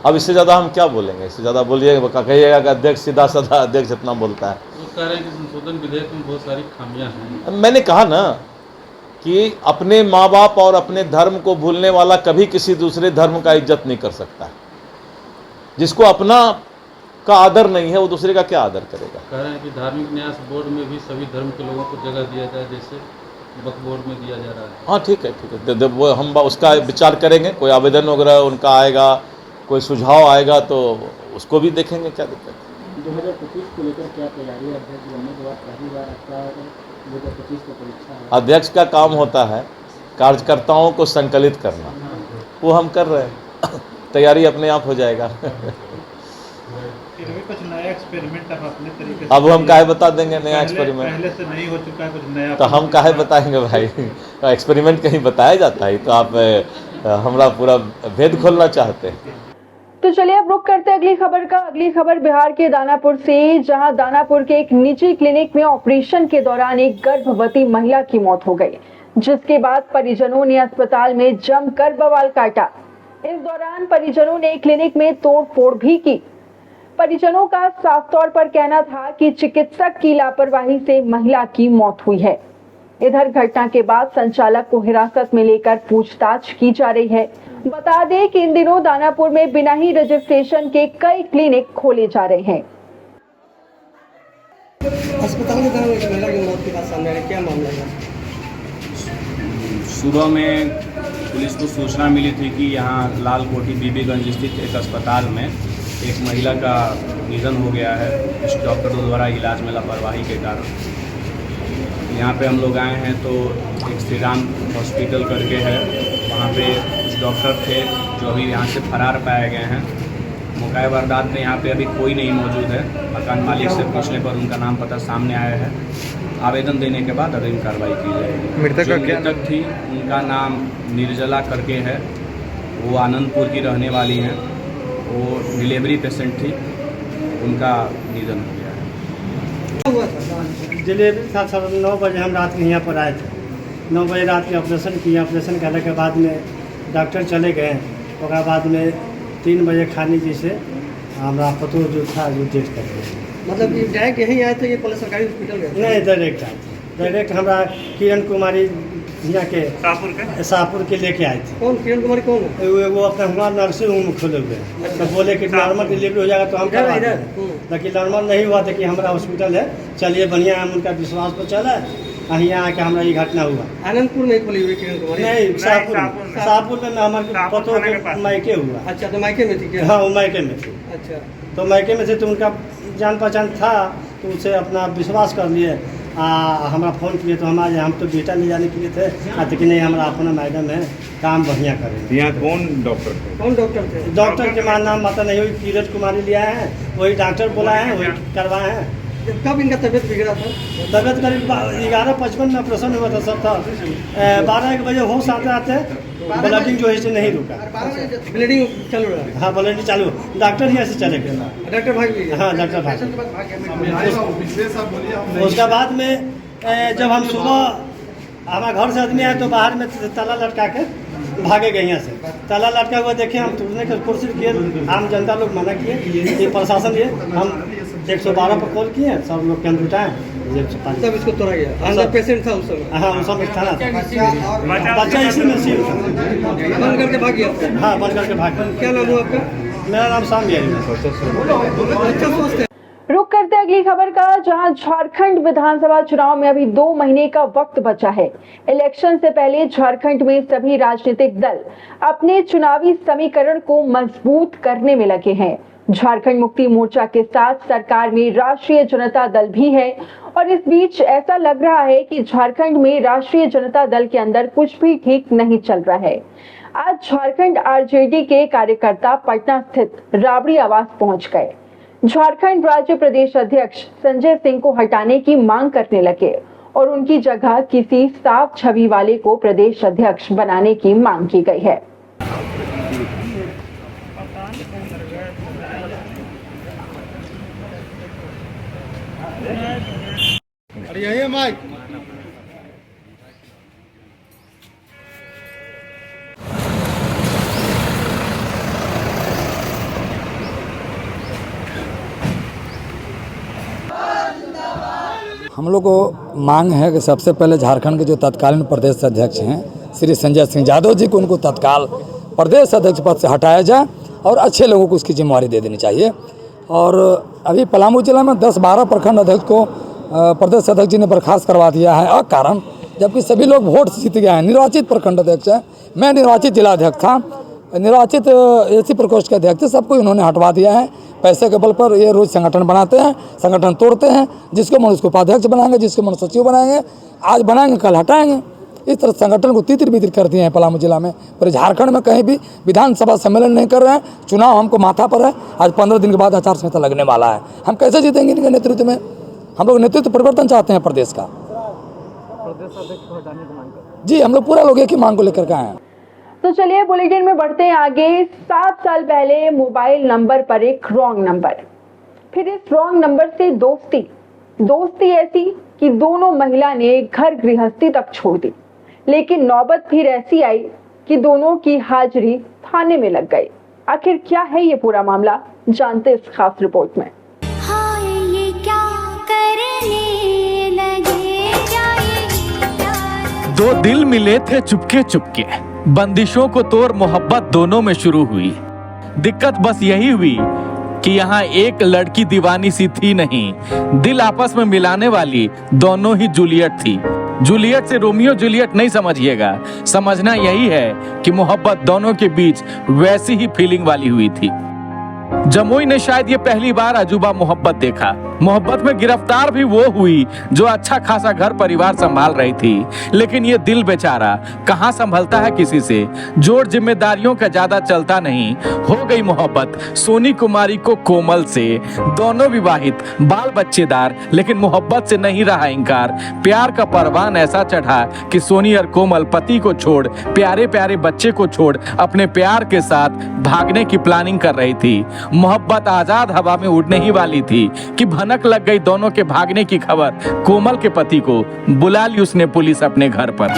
अब इससे ज़्यादा हम क्या बोलेंगे? इससे ज़्यादा बोलिएगा, कहिएगा कि अध्यक्ष सीधा साधा अध्यक्ष इतना बोलता है। वो कह रहे हैं कि संशोधन विधेयक में बहुत सारी खामियां हैं। मैंने कहा ना कि अपने माँ बाप और अपने धर्म को भूलने वाला कभी किसी दूसरे धर्म का इज्जत नहीं कर सकता। जिसको अपना का आदर नहीं है वो दूसरे का क्या आदर करेगा? कह रहे हैं कि धार्मिक न्यास बोर्ड में भी सभी धर्म के लोगों को जगह दिया जाए, जैसे वक्फ बोर्ड में दिया जा रहा है। हाँ, ठीक है, ठीक है, वो हम उसका विचार करेंगे। कोई आवेदन वगैरह उनका आएगा, कोई सुझाव आएगा तो उसको भी देखेंगे, क्या दिक्कत है। 2025 को लेकर क्या तैयारी है? अध्यक्ष बनने के बाद पहली बार आपका 2025 की परीक्षा है। अध्यक्ष का काम होता है कार्यकर्ताओं को संकलित करना, वो हम कर रहे हैं। तैयारी अपने आप हो जाएगा। फिर भी कुछ नया एक्सपेरिमेंट आप अपने तरीके से, अब हम काहे बता देंगे नया एक्सपेरिमेंट? पहले से नहीं हो चुका है कुछ नया, तो हम काहे बताएंगे भाई? एक्सपेरिमेंट कहीं बताया जाता है तो आप हमारा पूरा भेद खोलना चाहते हैं। तो चलिए अब रुक करते हैं अगली खबर का। अगली खबर बिहार के दानापुर से, जहां दानापुर के एक निजी क्लिनिक में ऑपरेशन के दौरान एक गर्भवती महिला की मौत हो गई, जिसके बाद परिजनों ने अस्पताल में जमकर बवाल काटा। इस दौरान परिजनों ने क्लिनिक में तोड़फोड़ भी की। परिजनों का साफ तौर पर कहना था कि चिकित्सक की लापरवाही से महिला की मौत हुई है। इधर घटना के बाद संचालक को हिरासत में लेकर पूछताछ की जा रही है। बता दें कि इन दिनों दानापुर में बिना ही रजिस्ट्रेशन के कई क्लिनिक खोले जा रहे हैं। अस्पताल में एक महिला की मौत की बात सामने आ रही है, क्या मामला है? सुबह में पुलिस को सूचना मिली थी कि यहाँ लाल कोठी बीबीगंज स्थित एक अस्पताल में एक महिला का निधन हो गया है कुछ डॉक्टरों द्वारा इलाज में लापरवाही के कारण। यहाँ पे हम लोग आए हैं तो एक श्री राम हॉस्पिटल करके है, वहाँ पे कुछ डॉक्टर थे जो अभी यहाँ से फरार पाए गए हैं। मौका वारदात में यहाँ पे अभी कोई नहीं मौजूद है। मकान मालिक से पूछने पर उनका नाम पता सामने आया है। आवेदन देने के बाद अग्रिम कार्रवाई की जाएगी। मृतक थी उनका नाम निर्जला करके है, वो आनंदपुर की रहने वाली हैं। वो डिलीवरी पेशेंट थी, उनका निधन हो गया है। डिलीवरी था 9 बजे हम रात में यहाँ पर आए थे। 9 बजे रात में ऑपरेशन किया। ऑपरेशन करने के बाद में डॉक्टर चले गए। उसके बाद में 3 बजे खाने जैसे हमारा पतो जो था जो टेस्ट कर गए। मतलब कि डायरेक्ट यहीं आए थे, ये पहले सरकारी हॉस्पिटल गए? नहीं, डायरेक्ट आए थे। डायरेक्ट हमारा किरण कुमारी यहाँ के शाहपुर के लेके आए थे। कौन किरण कुमारी कौन है? वो अपना हमारा नर्सिंग होम खोले हुए हैं। तो बोले कि नॉर्मल डिलीवरी हो जाएगा तो हम करवा दें, लेकिन नॉर्मल नहीं हुआ था कि हमारा हॉस्पिटल है, चलिए बढ़िया, हम उनका विश्वास पर चला। यहाँ आके हमारा ये घटना हुआ। आनंदपुर में खोली हुई किरण कुमारी? नहीं, शाहपुर में हमारे पतों के मायके हुआ। अच्छा, तो मायके में थी क्या? हाँ, वो मायके में थी। अच्छा, तो मायके में थे तो उनका जान पहचान था, तो उसे अपना विश्वास कर लिए। हमारा फ़ोन किए तो हम आज, हम तो बेटा ले जाने के लिए थे, कहते कि नहीं हमारा अपना मैडम है, काम बढ़िया करें। यहाँ कौन डॉक्टर थे? कौन डॉक्टर थे? डॉक्टर के मान नाम पता नहीं, वही किरण कुमारी लिया है, वही डॉक्टर बोला है, वही करवाए हैं। कब इनका तबीयत बिगड़ा था? तबीयत करीब 11:55 में ऑपरेशन हुआ था सब था। 12-1 बजे होश आते आते ब्लडिंग जो है नहीं रुका। ब्लीडिंग चालू रहा? हाँ, ब्लीडिंग चालू। डॉक्टर यहाँ से चले गए। डॉक्टर भाग गए? हाँ, डॉक्टर भाग गए। उसके बाद में जब हम सुबह हमारे घर से आदमी आए तो बाहर में ताला लटका के भागे गए यहाँ से। ताला लटका हुआ देखे, हम तोड़ने की कोशिश किए, आम जनता लोग मना किए, ये प्रशासन लिए, हम 112 पर कॉल किए, सब लोग कैंप जुटाए, तब इसको तोड़ा गया। अंदर पेशेंट था उस समय? हाँ, उस समय था, बच्चा इसी में सी बंद करके भाग गया। हाँ, बंद करके भाग गया। क्या नाम हुआ आपका? मेरा नाम शाम है। रुक करते अगली खबर का, जहां झारखंड विधानसभा चुनाव में अभी 2 महीने का वक्त बचा है। इलेक्शन से पहले झारखंड में सभी राजनीतिक दल अपने चुनावी समीकरण को मजबूत करने में लगे हैं। झारखंड मुक्ति मोर्चा के साथ सरकार में राष्ट्रीय जनता दल भी है, और इस बीच ऐसा लग रहा है कि झारखंड में राष्ट्रीय जनता दल के अंदर कुछ भी ठीक नहीं चल रहा है। आज झारखंड आरजेडी के कार्यकर्ता पटना स्थित राबड़ी आवास पहुंच गए। झारखंड राज्य प्रदेश अध्यक्ष संजय सिंह को हटाने की मांग करने लगे और उनकी जगह किसी साफ छवि वाले को प्रदेश अध्यक्ष बनाने की मांग की गई है। यही है माइक। हम लोग को मांग है कि सबसे पहले झारखंड के जो तत्कालीन प्रदेश अध्यक्ष हैं श्री संजय सिंह यादव जी को, उनको तत्काल प्रदेश अध्यक्ष पद से हटाया जाए और अच्छे लोगों को उसकी जिम्मेवारी दे देनी चाहिए। और अभी पलामू जिला में 10-12 प्रखंड अध्यक्ष को प्रदेश अध्यक्ष जी ने बर्खास्त करवा दिया है अकारण, जबकि सभी लोग वोट से जीत गए हैं। निर्वाचित प्रखंड अध्यक्ष है, मैं निर्वाचित जिला अध्यक्ष था, निर्वाचित एसी प्रकोष्ठ के अध्यक्ष थे, सबको इन्होंने हटवा दिया है। पैसे के बल पर ये रोज संगठन बनाते हैं, संगठन तोड़ते हैं, जिसको मन उसको उपाध्यक्ष बनाएंगे, जिसको मन सचिव बनाएंगे, आज बनाएंगे कल हटाएंगे। इस तरह संगठन को तितर बितर कर दिए हैं पलामू जिला में। पर झारखंड में कहीं भी विधानसभा सम्मेलन नहीं कर रहे हैं। चुनाव हमको माथा पर है, आज 15 दिन के बाद आचार संहिता लगने वाला है। हम कैसे जीतेंगे इनके नेतृत्व में? हम लोग नेतृत्व परिवर्तन चाहते हैं प्रदेश का। जी, हम लोग पूरा लोग एक ही मांग को लेकर के आए हैं। तो चलिए बुलेटिन में बढ़ते हैं आगे। 7 साल पहले मोबाइल नंबर पर एक रॉन्ग नंबर, फिर इस रॉन्ग नंबर से दोस्ती ऐसी कि दोनों महिला ने घर गृहस्थी तक छोड़ दी, लेकिन नौबत फिर ऐसी आई कि दोनों की हाजिरी थाने में लग गई। आखिर क्या है ये पूरा मामला, जानते इस खास रिपोर्ट में। ये क्या करने लगे, दो दिल मिले थे चुपके चुपके, बंदिशों को तोड़ मोहब्बत दोनों में शुरू हुई। दिक्कत बस यही हुई कि यहाँ एक लड़की दीवानी सी थी नहीं, दिल आपस में मिलाने वाली दोनों ही जूलियट थी। जूलियट से रोमियो जूलियट नहीं समझिएगा, समझना यही है कि मोहब्बत दोनों के बीच वैसी ही फीलिंग वाली हुई थी। जमुई ने शायद ये पहली बार अजूबा मोहब्बत देखा। मोहब्बत में गिरफ्तार भी वो हुई जो अच्छा खासा घर परिवार संभाल रही थी, लेकिन ये दिल बेचारा कहाँ संभलता है किसी से। जोड़ जिम्मेदारियों का ज्यादा चलता नहीं, हो गई मोहब्बत सोनी कुमारी को कोमल से। दोनों विवाहित, बाल बच्चेदार, लेकिन मोहब्बत से नहीं रहा इनकार। प्यार का परवान ऐसा चढ़ा कि सोनी और कोमल पति को छोड़, प्यारे प्यारे बच्चे को छोड़ अपने प्यार के साथ भागने की प्लानिंग कर रही थी। मोहब्बत आजाद हवा में उड़ने ही वाली थी कि भनक लग गई दोनों के भागने की खबर। कोमल के पति को बुला ली उसने पुलिस अपने घर पर।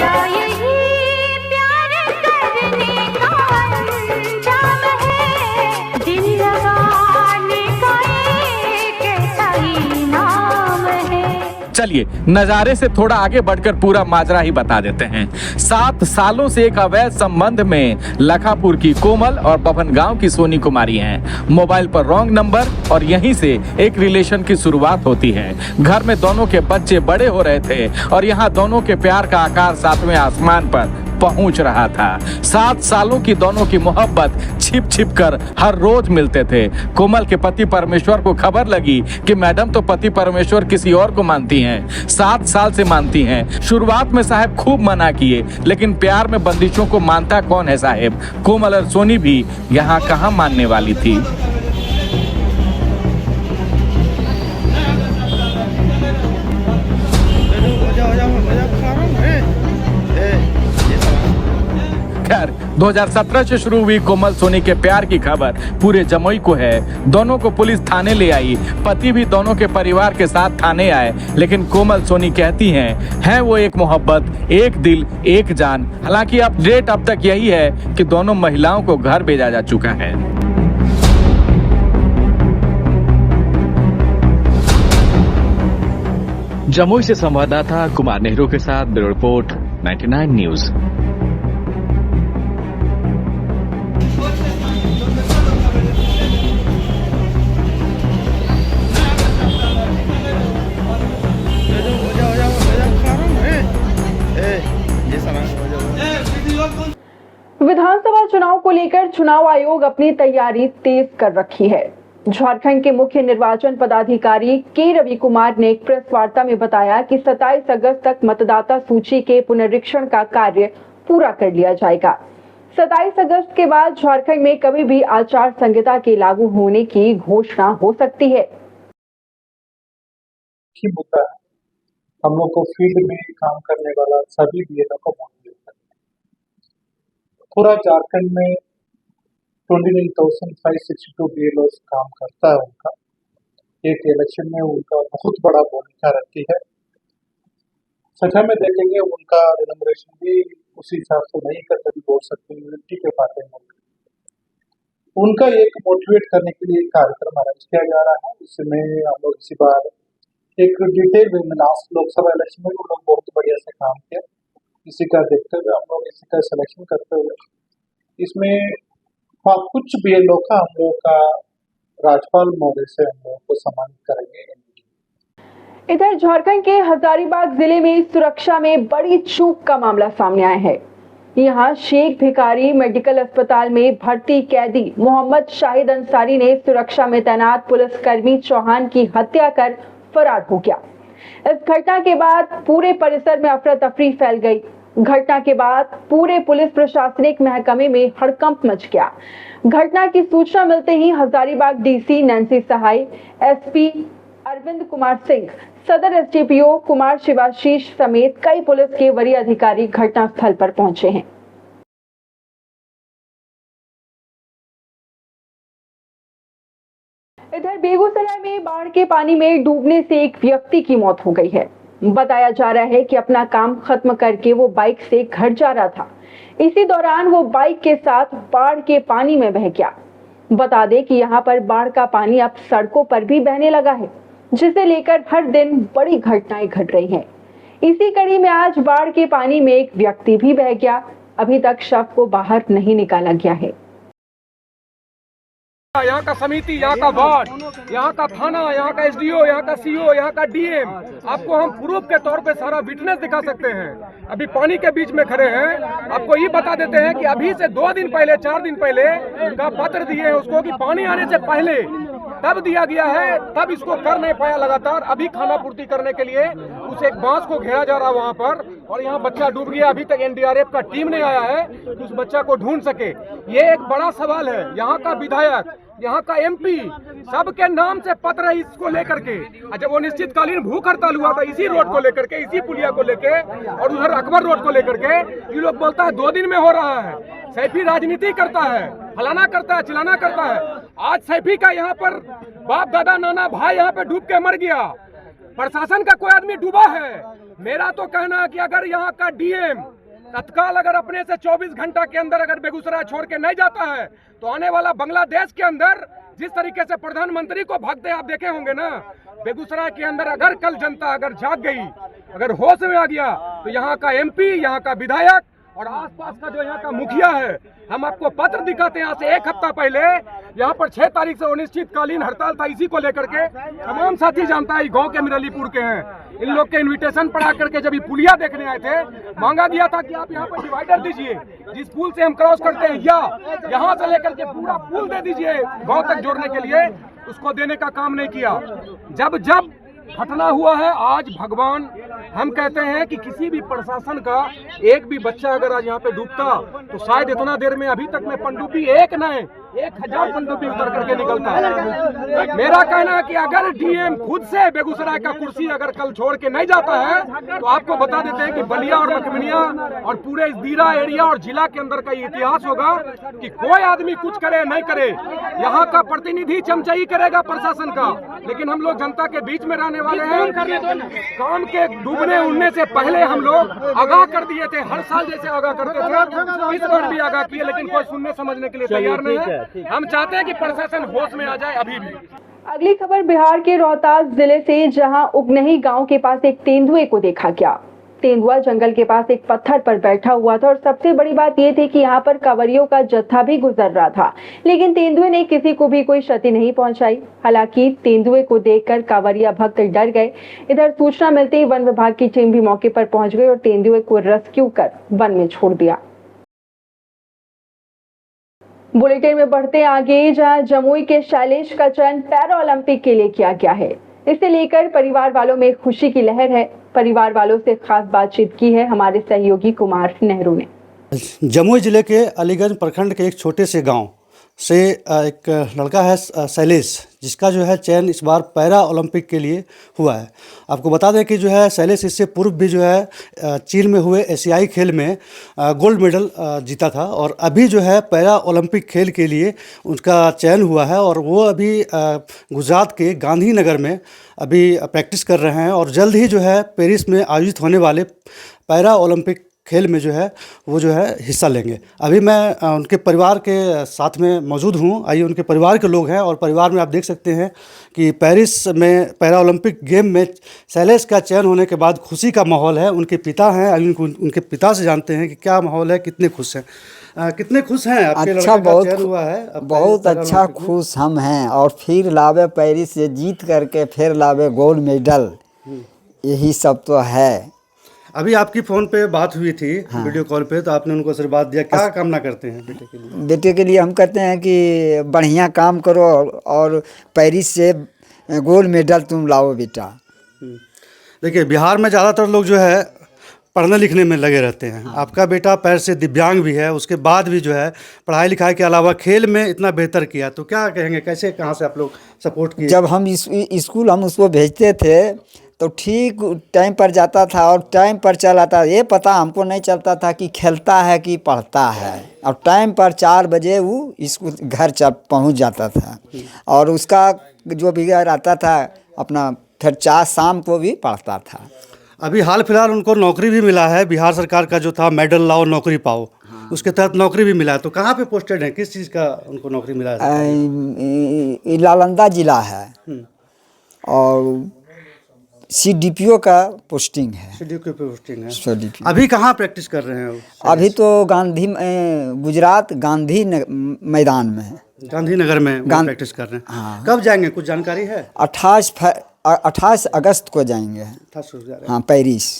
चलिए नजारे से थोड़ा आगे बढ़कर पूरा माजरा ही बता देते हैं। 7 सालों से एक अवैध संबंध में लखापुर की कोमल और बभन गांव की सोनी कुमारी हैं। मोबाइल पर रॉन्ग नंबर और यहीं से एक रिलेशन की शुरुआत होती है। घर में दोनों के बच्चे बड़े हो रहे थे और यहाँ दोनों के प्यार का आकार 7वें आसमान पर पहुंच रहा था। 7 सालों की दोनों की मोहब्बत छिप छिप कर हर रोज मिलते थे। कोमल के पति परमेश्वर को खबर लगी कि मैडम तो पति परमेश्वर किसी और को मानती हैं, 7 साल से मानती हैं। शुरुआत में साहब खूब मना किए, लेकिन प्यार में बंदिशों को मानता कौन है साहब। कोमल और सोनी भी यहाँ कहाँ मानने वाली थी। खैर 2017 से शुरू हुई कोमल सोनी के प्यार की खबर पूरे जमुई को है। दोनों को पुलिस थाने ले आई, पति भी दोनों के परिवार के साथ थाने आए, लेकिन कोमल सोनी कहती हैं वो एक मोहब्बत, एक दिल, एक जान। हालांकि अपडेट अब तक यही है कि दोनों महिलाओं को घर भेजा जा चुका है। जमुई से संवाददाता कुमार नेहरू के साथ ब्यूरो रिपोर्ट 99 न्यूज। विधानसभा चुनाव को लेकर चुनाव आयोग अपनी तैयारी तेज कर रखी है। झारखंड के मुख्य निर्वाचन पदाधिकारी के रवि कुमार ने एक प्रेस वार्ता में बताया कि 27 अगस्त तक मतदाता सूची के पुनरीक्षण का कार्य पूरा कर लिया जाएगा। 27 अगस्त के बाद झारखंड में कभी भी आचार संहिता के लागू होने की घोषणा हो सकती है। मुद्दा है, हम लोग को फील्ड में काम करने वाला सभी बीएलओ को मोटिवेट करना। पूरा झारखंड में 29,562 बीएलओ काम करता है। उनका एक इलेक्शन में उनका बहुत बड़ा भूमिका रहती है। सजा में देखेंगे उनका रिनोवेशन भी उसी हिसाब से नहीं कर कभी बोल सकते, यूनिटी के पाते हैं। उनका एक मोटिवेट करने के लिए एक कार्यक्रम अरेंज किया जा रहा है। इसमें हम लोग इसी बार एक डिटेल में लास्ट लोकसभा इलेक्शन में लोग बहुत बढ़िया से काम किया। इसी का देखते हुए हम लोग इसी का सिलेक्शन करते हुए इसमें कुछ बीएलओ का हम लोग का राज्यपाल महोदय से हम लोग को सम्मानित करेंगे। इधर झारखंड के हजारीबाग जिले में सुरक्षा में बड़ी चूक का मामला सामने आया है। यहाँ शेख भिखारी मेडिकल अस्पताल में भर्ती कैदी मोहम्मद शाहिद अंसारी ने सुरक्षा में तैनात पुलिसकर्मी चौहान की हत्या कर फरार हो गया। इस घटना के बाद पूरे परिसर में अफरा तफरी फैल गई। घटना के बाद पूरे पुलिस प्रशासनिक महकमे में हड़कंप मच गया। घटना की सूचना मिलते ही हजारीबाग डीसी नैन्सी सहाय, एसपी अरविंद कुमार सिंह, सदर एसडीपीओ कुमार शिवाशीष समेत कई पुलिस के वरीय अधिकारी घटनास्थल पर पहुंचे हैं। इधर बेगूसराय में बाढ़ के पानी में डूबने से एक व्यक्ति की मौत हो गई है। बताया जा रहा है कि अपना काम खत्म करके वो बाइक से घर जा रहा था। इसी दौरान वो बाइक के साथ बाढ़ के पानी में बह गया। बता दें कि यहाँ पर बाढ़ का पानी अब सड़कों पर भी बहने लगा है, जिसे लेकर हर दिन बड़ी घटनाएं घट रही हैं। इसी कड़ी में आज बाढ़ के पानी में एक व्यक्ति भी बह गया। अभी तक शव को बाहर नहीं निकाला गया है। यहाँ का समिति, यहाँ का वार्ड, यहाँ का थाना, यहाँ का एसडीओ, यहाँ का सीओ, यहाँ का डीएम, आपको हम प्रूफ के तौर पे सारा विटनेस दिखा सकते हैं। अभी पानी के बीच में खड़े हैं। आपको ये बता देते हैं कि अभी से 2 दिन पहले 4 दिन पहले का पत्र दिए हैं उसको कि पानी आने से पहले तब दिया गया है, तब इसको कर नहीं पाया लगातार। अभी खाना पूर्ति करने के लिए उस एक बांस को घेरा जा रहा वहाँ पर, और यहाँ बच्चा डूब गया। अभी तक एनडीआरएफ का टीम नहीं आया है कि उस बच्चा को ढूंढ सके। ये एक बड़ा सवाल है। यहाँ का विधायक, यहाँ का एमपी, सबके नाम से पत्र है इसको लेकर के। जब वो निश्चितकालीन भूख हड़ताल हुआ था इसी रोड को लेकर के, इसी पुलिया को लेके और उधर अकबर रोड को लेकर के, ये लोग बोलता है 2 दिन में हो रहा है। सैफी राजनीति करता है, फलाना करता है, चिलाना करता है। आज सैफी का यहाँ पर बाप दादा नाना भाई यहाँ पे डूब के मर गया। प्रशासन का कोई आदमी डूबा है। मेरा तो कहना है कि अगर यहाँ का डीएम तत्काल अगर अपने से 24 घंटा के अंदर अगर बेगूसराय छोड़ के नहीं जाता है तो आने वाला बांग्लादेश के अंदर जिस तरीके से प्रधानमंत्री को भगते आप देखे होंगे ना, बेगूसराय के अंदर अगर कल जनता अगर जाग गई, अगर होश में आ गया, तो यहाँ का एमपी, यहाँ का विधायक और आसपास का जो यहाँ का मुखिया है, हम आपको पत्र दिखाते हैं। यहाँ से एक हफ्ता पहले यहाँ पर 6 तारीख से अनिश्चितकालीन हड़ताल था, इसी को लेकर के तमाम साथी जानता है गांव के मिरलीपुर के हैं। इन लोग के इनविटेशन पढ़ा करके जब ये पुलिया देखने आए थे, मांगा गया था कि आप यहाँ पर डिवाइडर दीजिए, जिस पुल से हम क्रॉस करते हैं, या यहाँ से लेकर के पूरा पुल दे दीजिए गाँव तक जोड़ने के लिए। उसको देने का काम नहीं किया। जब जब घटना हुआ है, आज भगवान, हम कहते हैं कि किसी भी प्रशासन का एक भी बच्चा अगर आज यहाँ पे डूबता तो शायद इतना देर में अभी तक में पनडुब्बी एक नहीं 1000 पनडुब्बी उतर करके निकलता है। मेरा कहना है कि अगर डीएम खुद से बेगूसराय का कुर्सी अगर कल छोड़ के नहीं जाता है, तो आपको बता देते हैं कि बलिया और लखमनिया और पूरे इस दीरा एरिया और जिला के अंदर का इतिहास होगा कि कोई आदमी कुछ करे नहीं करे, यहाँ का प्रतिनिधि चमचाई करेगा प्रशासन का, लेकिन हम लोग जनता के बीच में रहने वाले हैं। काम के डूबने उड़ने से पहले हम लोग आगाह कर दिए थे, हर साल जैसे आगाह करते थे, इस बार भी आगाह किए, लेकिन कोई सुनने समझने के लिए तैयार नहीं है। हम चाहते हैं कि प्रशासन होश में आ जाए अभी भी। अगली खबर बिहार के रोहतास जिले से, जहां उगनही गांव के पास एक तेंदुए को देखा गया। तेंदुआ जंगल के पास एक पत्थर पर बैठा हुआ था और सबसे बड़ी बात यह थी कि यहाँ पर कांवरियों का जत्था भी गुजर रहा था, लेकिन तेंदुए ने किसी को भी कोई क्षति नहीं पहुंचाई। हालांकि तेंदुए को देखकर कांवरिया भक्त डर गए। इधर सूचना मिलते ही वन विभाग की टीम भी मौके पर पहुंच गई और तेंदुए को रेस्क्यू कर वन में छोड़ दिया। बुलेटिन में बढ़ते आगे, जहां जमुई के शैलेश का चयन पैरा ओलंपिक के लिए किया गया है, इसे लेकर परिवार वालों में खुशी की लहर है। परिवार वालों से खास बातचीत की है हमारे सहयोगी कुमार नेहरू ने। जमुई जिले के अलीगंज प्रखंड के एक छोटे से गांव से एक लड़का है शैलेश, जिसका जो है चयन इस बार पैरा ओलंपिक के लिए हुआ है। आपको बता दें कि जो है शैलेश इससे पूर्व भी जो है चीन में हुए एशियाई खेल में गोल्ड मेडल जीता था और अभी जो है पैरा ओलंपिक खेल के लिए उनका चयन हुआ है और वो अभी गुजरात के गांधीनगर में अभी प्रैक्टिस कर रहे हैं और जल्द ही जो है पेरिस में आयोजित होने वाले पैरा ओलंपिक खेल में जो है वो जो है हिस्सा लेंगे। अभी मैं उनके परिवार के साथ में मौजूद हूँ। आइए उनके परिवार के लोग हैं और परिवार में आप देख सकते हैं कि पेरिस में पैरा ओलंपिक गेम में शैलेश का चयन होने के बाद खुशी का माहौल है। उनके पिता हैं, उनके पिता से जानते हैं कि क्या माहौल है, कितने खुश हैं। कितने खुश हैं आपके अच्छा, लड़के का चयन हुआ है? बहुत अच्छा खुश हम हैं और फिर लावे पेरिस से जीत करके फिर लावे गोल्ड मेडल, यही सब तो है। अभी आपकी फ़ोन पे बात हुई थी, हाँ। वीडियो कॉल पे, तो आपने उनको आशीर्वाद दिया। क्या कामना करते हैं बेटे के लिए? बेटे के लिए हम कहते हैं कि बढ़िया काम करो और पेरिस से गोल्ड मेडल तुम लाओ बेटा। देखिए बिहार में ज़्यादातर लोग जो है पढ़ने लिखने में लगे रहते हैं। हाँ। आपका बेटा पैर से दिव्यांग भी है, उसके बाद भी जो है पढ़ाई लिखाई के अलावा खेल में इतना बेहतर किया, तो क्या कहेंगे, कैसे कहाँ से आप लोग सपोर्ट किए? जब हम स्कूल हम उसको भेजते थे तो ठीक टाइम पर जाता था और टाइम पर चला था। ये पता हमको नहीं चलता था कि खेलता है कि पढ़ता है। अब टाइम पर 4 बजे वो स्कूल घर पहुंच जाता था और उसका जो भी आता था अपना फिर 4 शाम को भी पढ़ता था। अभी हाल फिलहाल उनको नौकरी भी मिला है, बिहार सरकार का जो था मेडल लाओ नौकरी पाओ, हाँ। उसके तहत नौकरी भी मिला है। तो कहाँ पे पोस्टेड है, किस चीज़ का उनको नौकरी मिला है? नालंदा जिला है और CDPO का पोस्टिंग है। CDPO पोस्टिंग है। CDPO। अभी कहाँ प्रैक्टिस कर रहे हैं? अभी तो गुजरात गांधी मैदान में, गांधीनगर में प्रैक्टिस कर रहे हैं। हाँ। कब जाएंगे, कुछ जानकारी है? 28 अगस्त को जाएंगे। हाँ, पेरिस।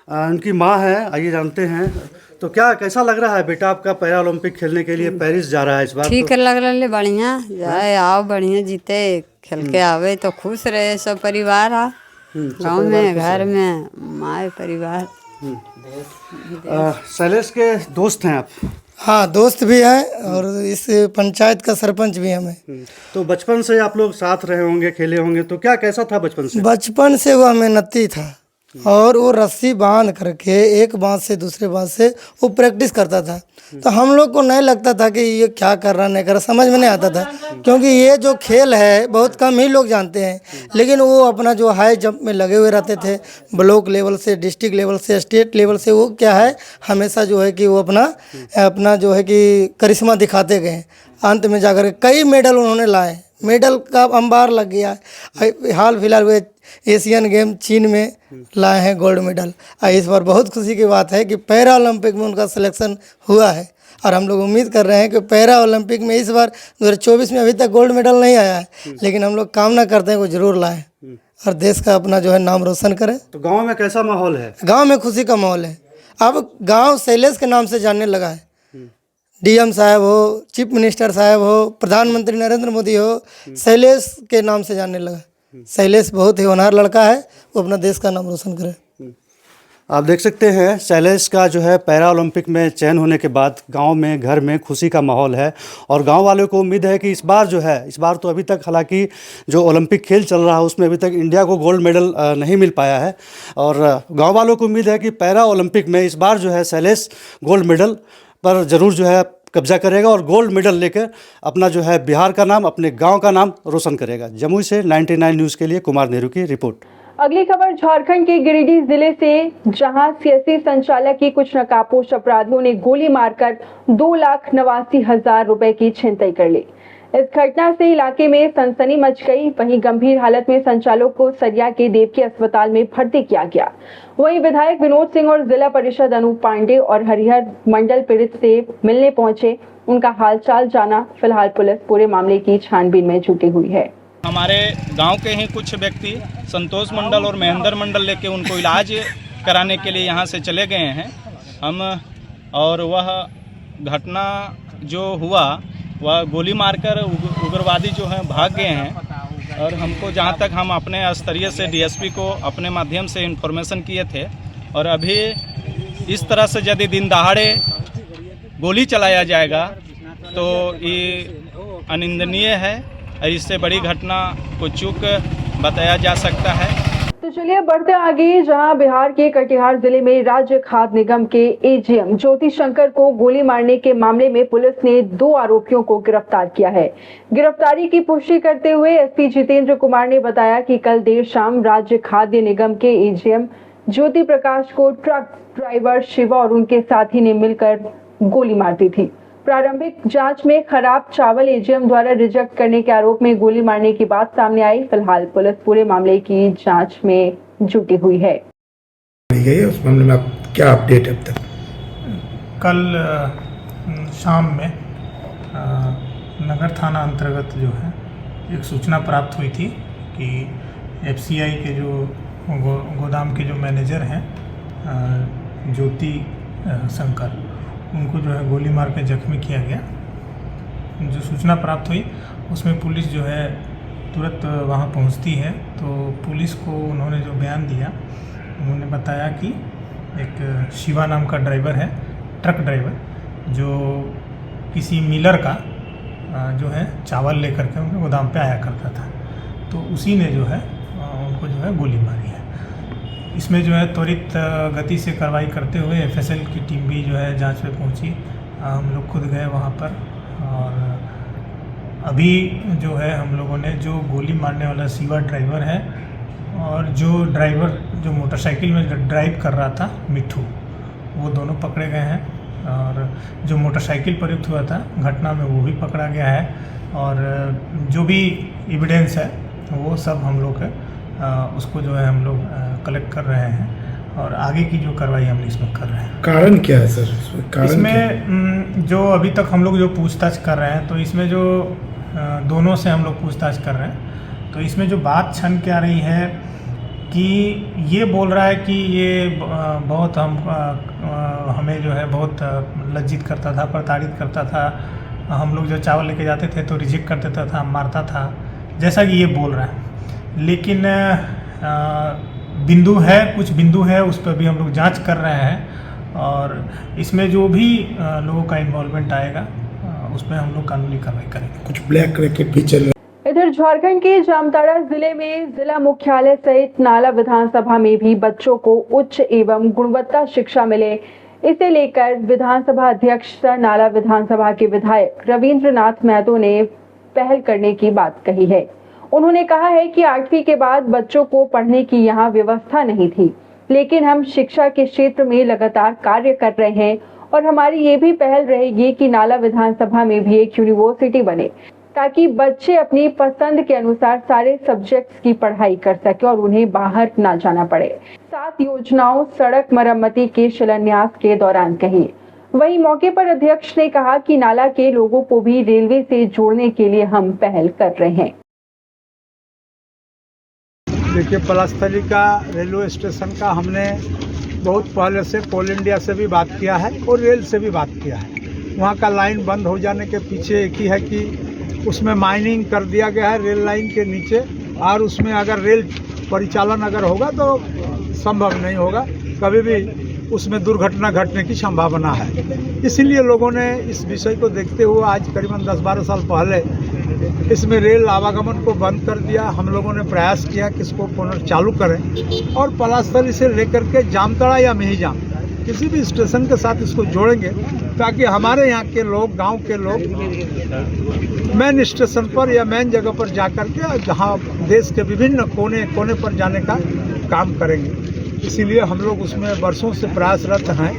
उनकी माँ है, आइए जानते हैं। तो क्या कैसा लग रहा है बेटा आपका पैरा ओलंपिक खेलने के लिए पेरिस जा रहा है इस बार? ठीक लग रहा है, बढ़िया जाए, आओ बढ़िया जीते, खेल के आवे तो खुश रहे सब परिवार। आ गाँव में, घर में, माए परिवार। शैलेश के दोस्त हैं आप? हाँ, दोस्त भी है और इस पंचायत का सरपंच भी हमें। तो बचपन से आप लोग साथ रहे होंगे, खेले होंगे, तो क्या कैसा था बचपन से? बचपन से वो मेहनती था और वो रस्सी बांध करके एक बांध से दूसरे बांध से वो प्रैक्टिस करता था। तो हम लोग को नहीं लगता था कि ये क्या कर रहा नहीं कर रहा, समझ में नहीं आता था, क्योंकि ये जो खेल है बहुत कम ही लोग जानते हैं। लेकिन वो अपना जो हाई जंप में लगे हुए रहते थे, ब्लॉक लेवल से, डिस्ट्रिक्ट लेवल से, स्टेट लेवल से, वो क्या है हमेशा जो है कि वो अपना जो है कि करिश्मा दिखाते गए। अंत में जाकर कई मेडल उन्होंने लाए, मेडल का अंबार लग गया है। हाल फिलहाल हुए एशियन गेम चीन में लाए हैं गोल्ड मेडल। इस बार बहुत खुशी की बात है कि पैरा ओलंपिक में उनका सिलेक्शन हुआ है और हम लोग उम्मीद कर रहे हैं कि पैरा ओलंपिक में इस बार 2024 में अभी तक गोल्ड मेडल नहीं आया है, लेकिन हम लोग कामना करते हैं वो जरूर लाएं और देश का अपना जो है नाम रोशन करें। तो गांव में कैसा माहौल है? गांव में खुशी का माहौल है। अब गांव शैलेश के नाम से जानने लगा है। डीएम साहब हो, चीफ मिनिस्टर साहब हो, प्रधानमंत्री नरेंद्र मोदी हो, शैलेश के नाम से जानने लगा। शैलेश बहुत ही होनहार लड़का है, वो अपना देश का नाम रोशन करे। आप देख सकते हैं शैलेश का जो है पैरा ओलंपिक में चयन होने के बाद गांव में घर में खुशी का माहौल है और गांव वालों को उम्मीद है कि इस बार तो अभी तक हालांकि जो ओलंपिक खेल चल रहा है उसमें अभी तक इंडिया को गोल्ड मेडल नहीं मिल पाया है और गांव वालों को उम्मीद है कि पैरा ओलंपिक में इस बार जो है शैलेश गोल्ड मेडल पर ज़रूर जो है कब्जा करेगा और गोल्ड मेडल लेकर अपना जो है बिहार का नाम, अपने गाँव का नाम रोशन करेगा। जमुई से 99 न्यूज़ के लिए कुमार नेहरू की रिपोर्ट। अगली खबर झारखंड के गिरिडीह जिले से, जहां सीएससी संचालक की कुछ नकाबपोश अपराधियों ने गोली मारकर 2,89,000 रुपए की छिनतई कर ली। इस घटना से इलाके में सनसनी मच गई। वहीं गंभीर हालत में संचालक को सरिया के देवकी अस्पताल में भर्ती किया गया। वहीं विधायक विनोद सिंह और जिला परिषद अनूप पांडे और हरिहर मंडल पीड़ित से मिलने पहुंचे, उनका हालचाल जाना। फिलहाल पुलिस पूरे मामले की छानबीन में जुटी हुई है। हमारे गांव के ही कुछ व्यक्ति संतोष मंडल और महेंद्र मंडल लेके उनको इलाज कराने के लिए यहां से चले गए हैं हम, और वह घटना जो हुआ वह गोली मारकर उग्रवादी जो हैं भाग गए हैं। और हमको जहां तक हम अपने स्तरीय से डीएसपी को अपने माध्यम से इन्फॉर्मेशन किए थे, और अभी इस तरह से यदि दिन दहाड़े गोली चलाया जाएगा तो ये अनिंदनीय है और इससे बड़ी घटना को चूक बताया जा सकता है। तो चलिए बढ़ते आगे, जहां बिहार के कटिहार जिले में राज्य खाद्य निगम के एजीएम ज्योति शंकर को गोली मारने के मामले में पुलिस ने 2 आरोपियों को गिरफ्तार किया है। गिरफ्तारी की पुष्टि करते हुए एसपी जितेंद्र कुमार ने बताया कि कल देर शाम राज्य खाद्य निगम के एजीएम ज्योति प्रकाश को ट्रक ड्राइवर शिवा और उनके साथी ने मिलकर गोली मार दी थी। प्रारंभिक जांच में खराब चावल एजीएम द्वारा रिजेक्ट करने के आरोप में गोली मारने की बात सामने आई। फिलहाल पुलिस पूरे मामले की जांच में जुटी हुई है। उस मामले में आप क्या अपडेट है अब तक? कल शाम में नगर थाना अंतर्गत जो है एक सूचना प्राप्त हुई थी कि एफसीआई के जो गोदाम के जो मैनेजर हैं ज्योति शंकर, उनको जो है गोली मार के जख्मी किया गया। जो सूचना प्राप्त हुई उसमें पुलिस जो है तुरंत वहां पहुंचती है। तो पुलिस को उन्होंने जो बयान दिया, उन्होंने बताया कि एक शिवा नाम का ड्राइवर है, ट्रक ड्राइवर, जो किसी मिलर का जो है चावल लेकर के उनके गोदाम पे आया करता था। तो उसी ने जो है उनको जो है गोली मारी है। इसमें जो है त्वरित गति से कार्रवाई करते हुए एफएसएल की टीम भी जो है जांच में पहुंची। हम लोग खुद गए वहां पर और अभी जो है हम लोगों ने जो गोली मारने वाला शिवा ड्राइवर है और जो ड्राइवर जो मोटरसाइकिल में ड्राइव कर रहा था मिट्ठू, वो दोनों पकड़े गए हैं। और जो मोटरसाइकिल प्रयुक्त हुआ था घटना में वो भी पकड़ा गया है। और जो भी एविडेंस है वो सब हम लोग उसको जो है हम लोग कलेक्ट कर रहे हैं और आगे की जो कार्रवाई हम इसमें कर रहे हैं। कारण क्या है सर? इसमें जो अभी तक हम लोग जो पूछताछ कर रहे हैं, तो इसमें जो दोनों से हम लोग पूछताछ कर रहे हैं, तो इसमें जो बात छन के आ रही है कि ये बोल रहा है कि ये बहुत हमें जो है बहुत लज्जित करता था, प्रताड़ित करता था। हम लोग जो चावल लेके जाते थे तो रिजेक्ट कर देता था, मारता था, जैसा कि ये बोल रहा है। लेकिन बिंदु है, कुछ बिंदु है, उस पर भी हम लोग जांच कर रहे हैं और इसमें जो भी लोगों का इन्वॉल्वमेंट आएगा उसमें हम लोग कानूनी कार्रवाई करेंगे। कुछ ब्लैक रैकेट भी चल रहा है। इधर झारखंड के जामताड़ा जिले में जिला मुख्यालय सहित नाला विधानसभा में भी बच्चों को उच्च एवं गुणवत्ता शिक्षा मिले, इसे लेकर विधानसभा अध्यक्ष सह नाला विधानसभा के विधायक रविंद्रनाथ महतो ने पहल करने की बात कही है। उन्होंने कहा है कि 8वीं के बाद बच्चों को पढ़ने की यहाँ व्यवस्था नहीं थी, लेकिन हम शिक्षा के क्षेत्र में लगातार कार्य कर रहे हैं और हमारी ये भी पहल रहेगी कि नाला विधानसभा में भी एक यूनिवर्सिटी बने, ताकि बच्चे अपनी पसंद के अनुसार सारे सब्जेक्ट्स की पढ़ाई कर सके और उन्हें बाहर ना जाना पड़े। 7 योजनाओं सड़क मरम्मती के शिलान्यास के दौरान कही। वहीं मौके पर अध्यक्ष ने कहा कि नाला के लोगों को भी रेलवे से जोड़ने के लिए हम पहल कर रहे हैं। देखिए, पलास्थली का रेलवे स्टेशन का हमने बहुत पहले से कोल इंडिया से भी बात किया है और रेल से भी बात किया है। वहाँ का लाइन बंद हो जाने के पीछे एक ही है कि उसमें माइनिंग कर दिया गया है रेल लाइन के नीचे, और उसमें अगर रेल परिचालन अगर होगा तो संभव नहीं होगा, कभी भी उसमें दुर्घटना घटने की संभावना है। इसीलिए लोगों ने इस विषय को देखते हुए आज करीबन 10-12 साल पहले इसमें रेल आवागमन को बंद कर दिया। हम लोगों ने प्रयास किया कि इसको पुनर्चालू करें और पलास्थली से लेकर के जामताड़ा या मेहिजाम किसी भी स्टेशन के साथ इसको जोड़ेंगे, ताकि हमारे यहाँ के लोग, गांव के लोग मेन स्टेशन पर या मेन जगह पर जाकर के जहाँ देश के विभिन्न कोने कोने पर जाने का काम करेंगे। इसीलिए हम लोग उसमें वर्षों से प्रयासरत हैं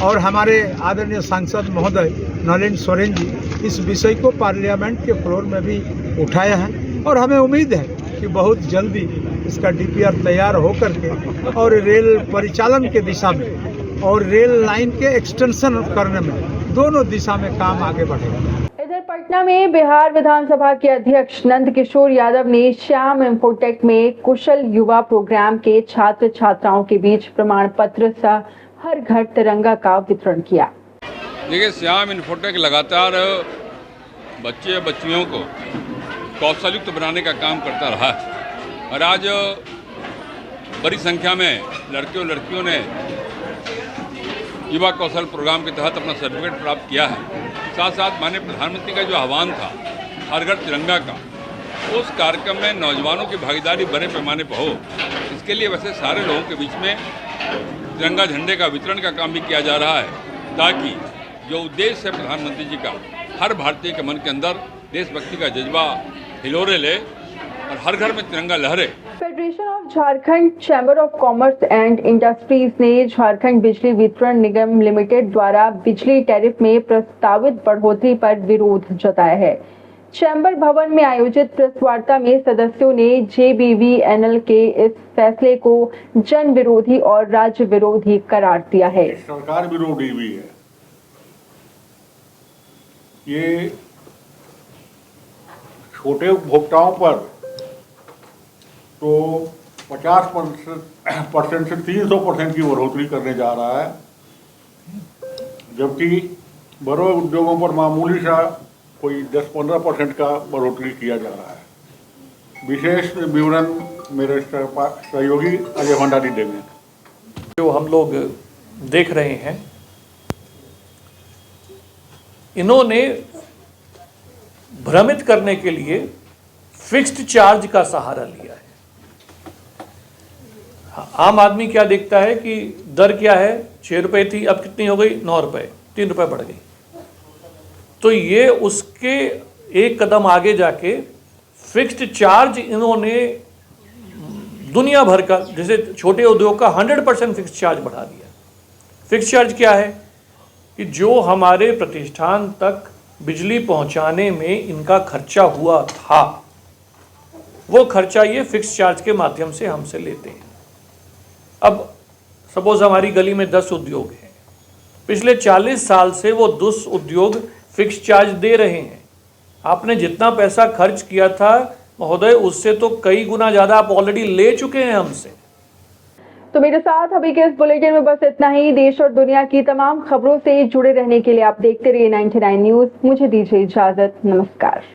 और हमारे आदरणीय सांसद महोदय नलिन सोरेन जी इस विषय को पार्लियामेंट के फ्लोर में भी उठाए हैं और हमें उम्मीद है कि बहुत जल्दी इसका डीपीआर तैयार हो करके और रेल परिचालन के दिशा में और रेल लाइन के एक्सटेंशन करने में दोनों दिशा में काम आगे बढ़ेगा। इधर पटना में बिहार विधानसभा के अध्यक्ष नंद किशोर यादव ने श्याम इंफोटेक में कुशल युवा प्रोग्राम के छात्र छात्राओं के बीच प्रमाण पत्र सह हर घर तिरंगा का वितरण किया। देखिए, श्याम इंफोटेक लगातार बच्चे बच्चियों को कौशलयुक्त बनाने का काम करता रहा है और आज बड़ी संख्या में लड़के और लड़कियों ने युवा कौशल प्रोग्राम के तहत अपना सर्टिफिकेट प्राप्त किया है। साथ साथ माननीय प्रधानमंत्री का जो आह्वान था हर घर तिरंगा का, उस कार्यक्रम में नौजवानों की भागीदारी बड़े पैमाने पर हो, इसके लिए वैसे सारे लोगों के बीच में तिरंगा झंडे का वितरण का काम भी किया जा रहा है, ताकि जो उद्देश्य है प्रधानमंत्री जी का, हर भारतीय के मन के अंदर देशभक्ति का जज्बा हिलोरे ले और हर घर में तिरंगा लहरे। Federation of Jharkhand chamber of commerce and industries ने झारखंड बिजली वितरण निगम लिमिटेड द्वारा बिजली टैरिफ में प्रस्तावित बढ़ोतरी पर विरोध जताया है। चैम्बर भवन में आयोजित प्रेस वार्ता में सदस्यों ने JBVNL के इस फैसले को जन विरोधी और राज्य विरोधी करार दिया है। सरकार विरोधी भी है। ये छोटे उपभोक्ताओं पर तो 50% से 300% की बढ़ोतरी करने जा रहा है, जबकि बड़े उद्योगों पर मामूली सा कोई 10-15% का बढ़ोतरी किया जा रहा है। विशेष विवरण मेरे सहयोगी अजय भंडारी देंगे। जो हम लोग देख रहे हैं, इन्होंने भ्रमित करने के लिए फिक्स्ड चार्ज का सहारा लिया है। आम आदमी क्या देखता है कि दर क्या है, 6 रुपए थी, अब कितनी हो गई, 9 रुपए, 3 रुपए बढ़ गई। तो ये उसके एक कदम आगे जाके फिक्स्ड चार्ज इन्होंने दुनिया भर का, जैसे छोटे उद्योग का 100% फिक्स्ड चार्ज बढ़ा दिया। फिक्स्ड चार्ज क्या है कि जो हमारे प्रतिष्ठान तक बिजली पहुंचाने में इनका खर्चा हुआ था, वो खर्चा ये फिक्स्ड चार्ज के माध्यम से हमसे लेते हैं। अब सपोज हमारी गली में 10 उद्योग हैं, पिछले 40 साल से वो 10 उद्योग फिक्स्ड चार्ज दे रहे हैं। आपने जितना पैसा खर्च किया था महोदय, उससे तो कई गुना ज़्यादा आप ऑलरेडी ले चुके हैं हमसे। तो मेरे साथ अभी के इस बुलेटिन में बस इतना ही। देश और दुनिया की तमाम खबरों से जुड़े रहने के लिए आप देखते रहिए 99 न्यूज़। मुझे दीजिए इजाजत, नमस्कार।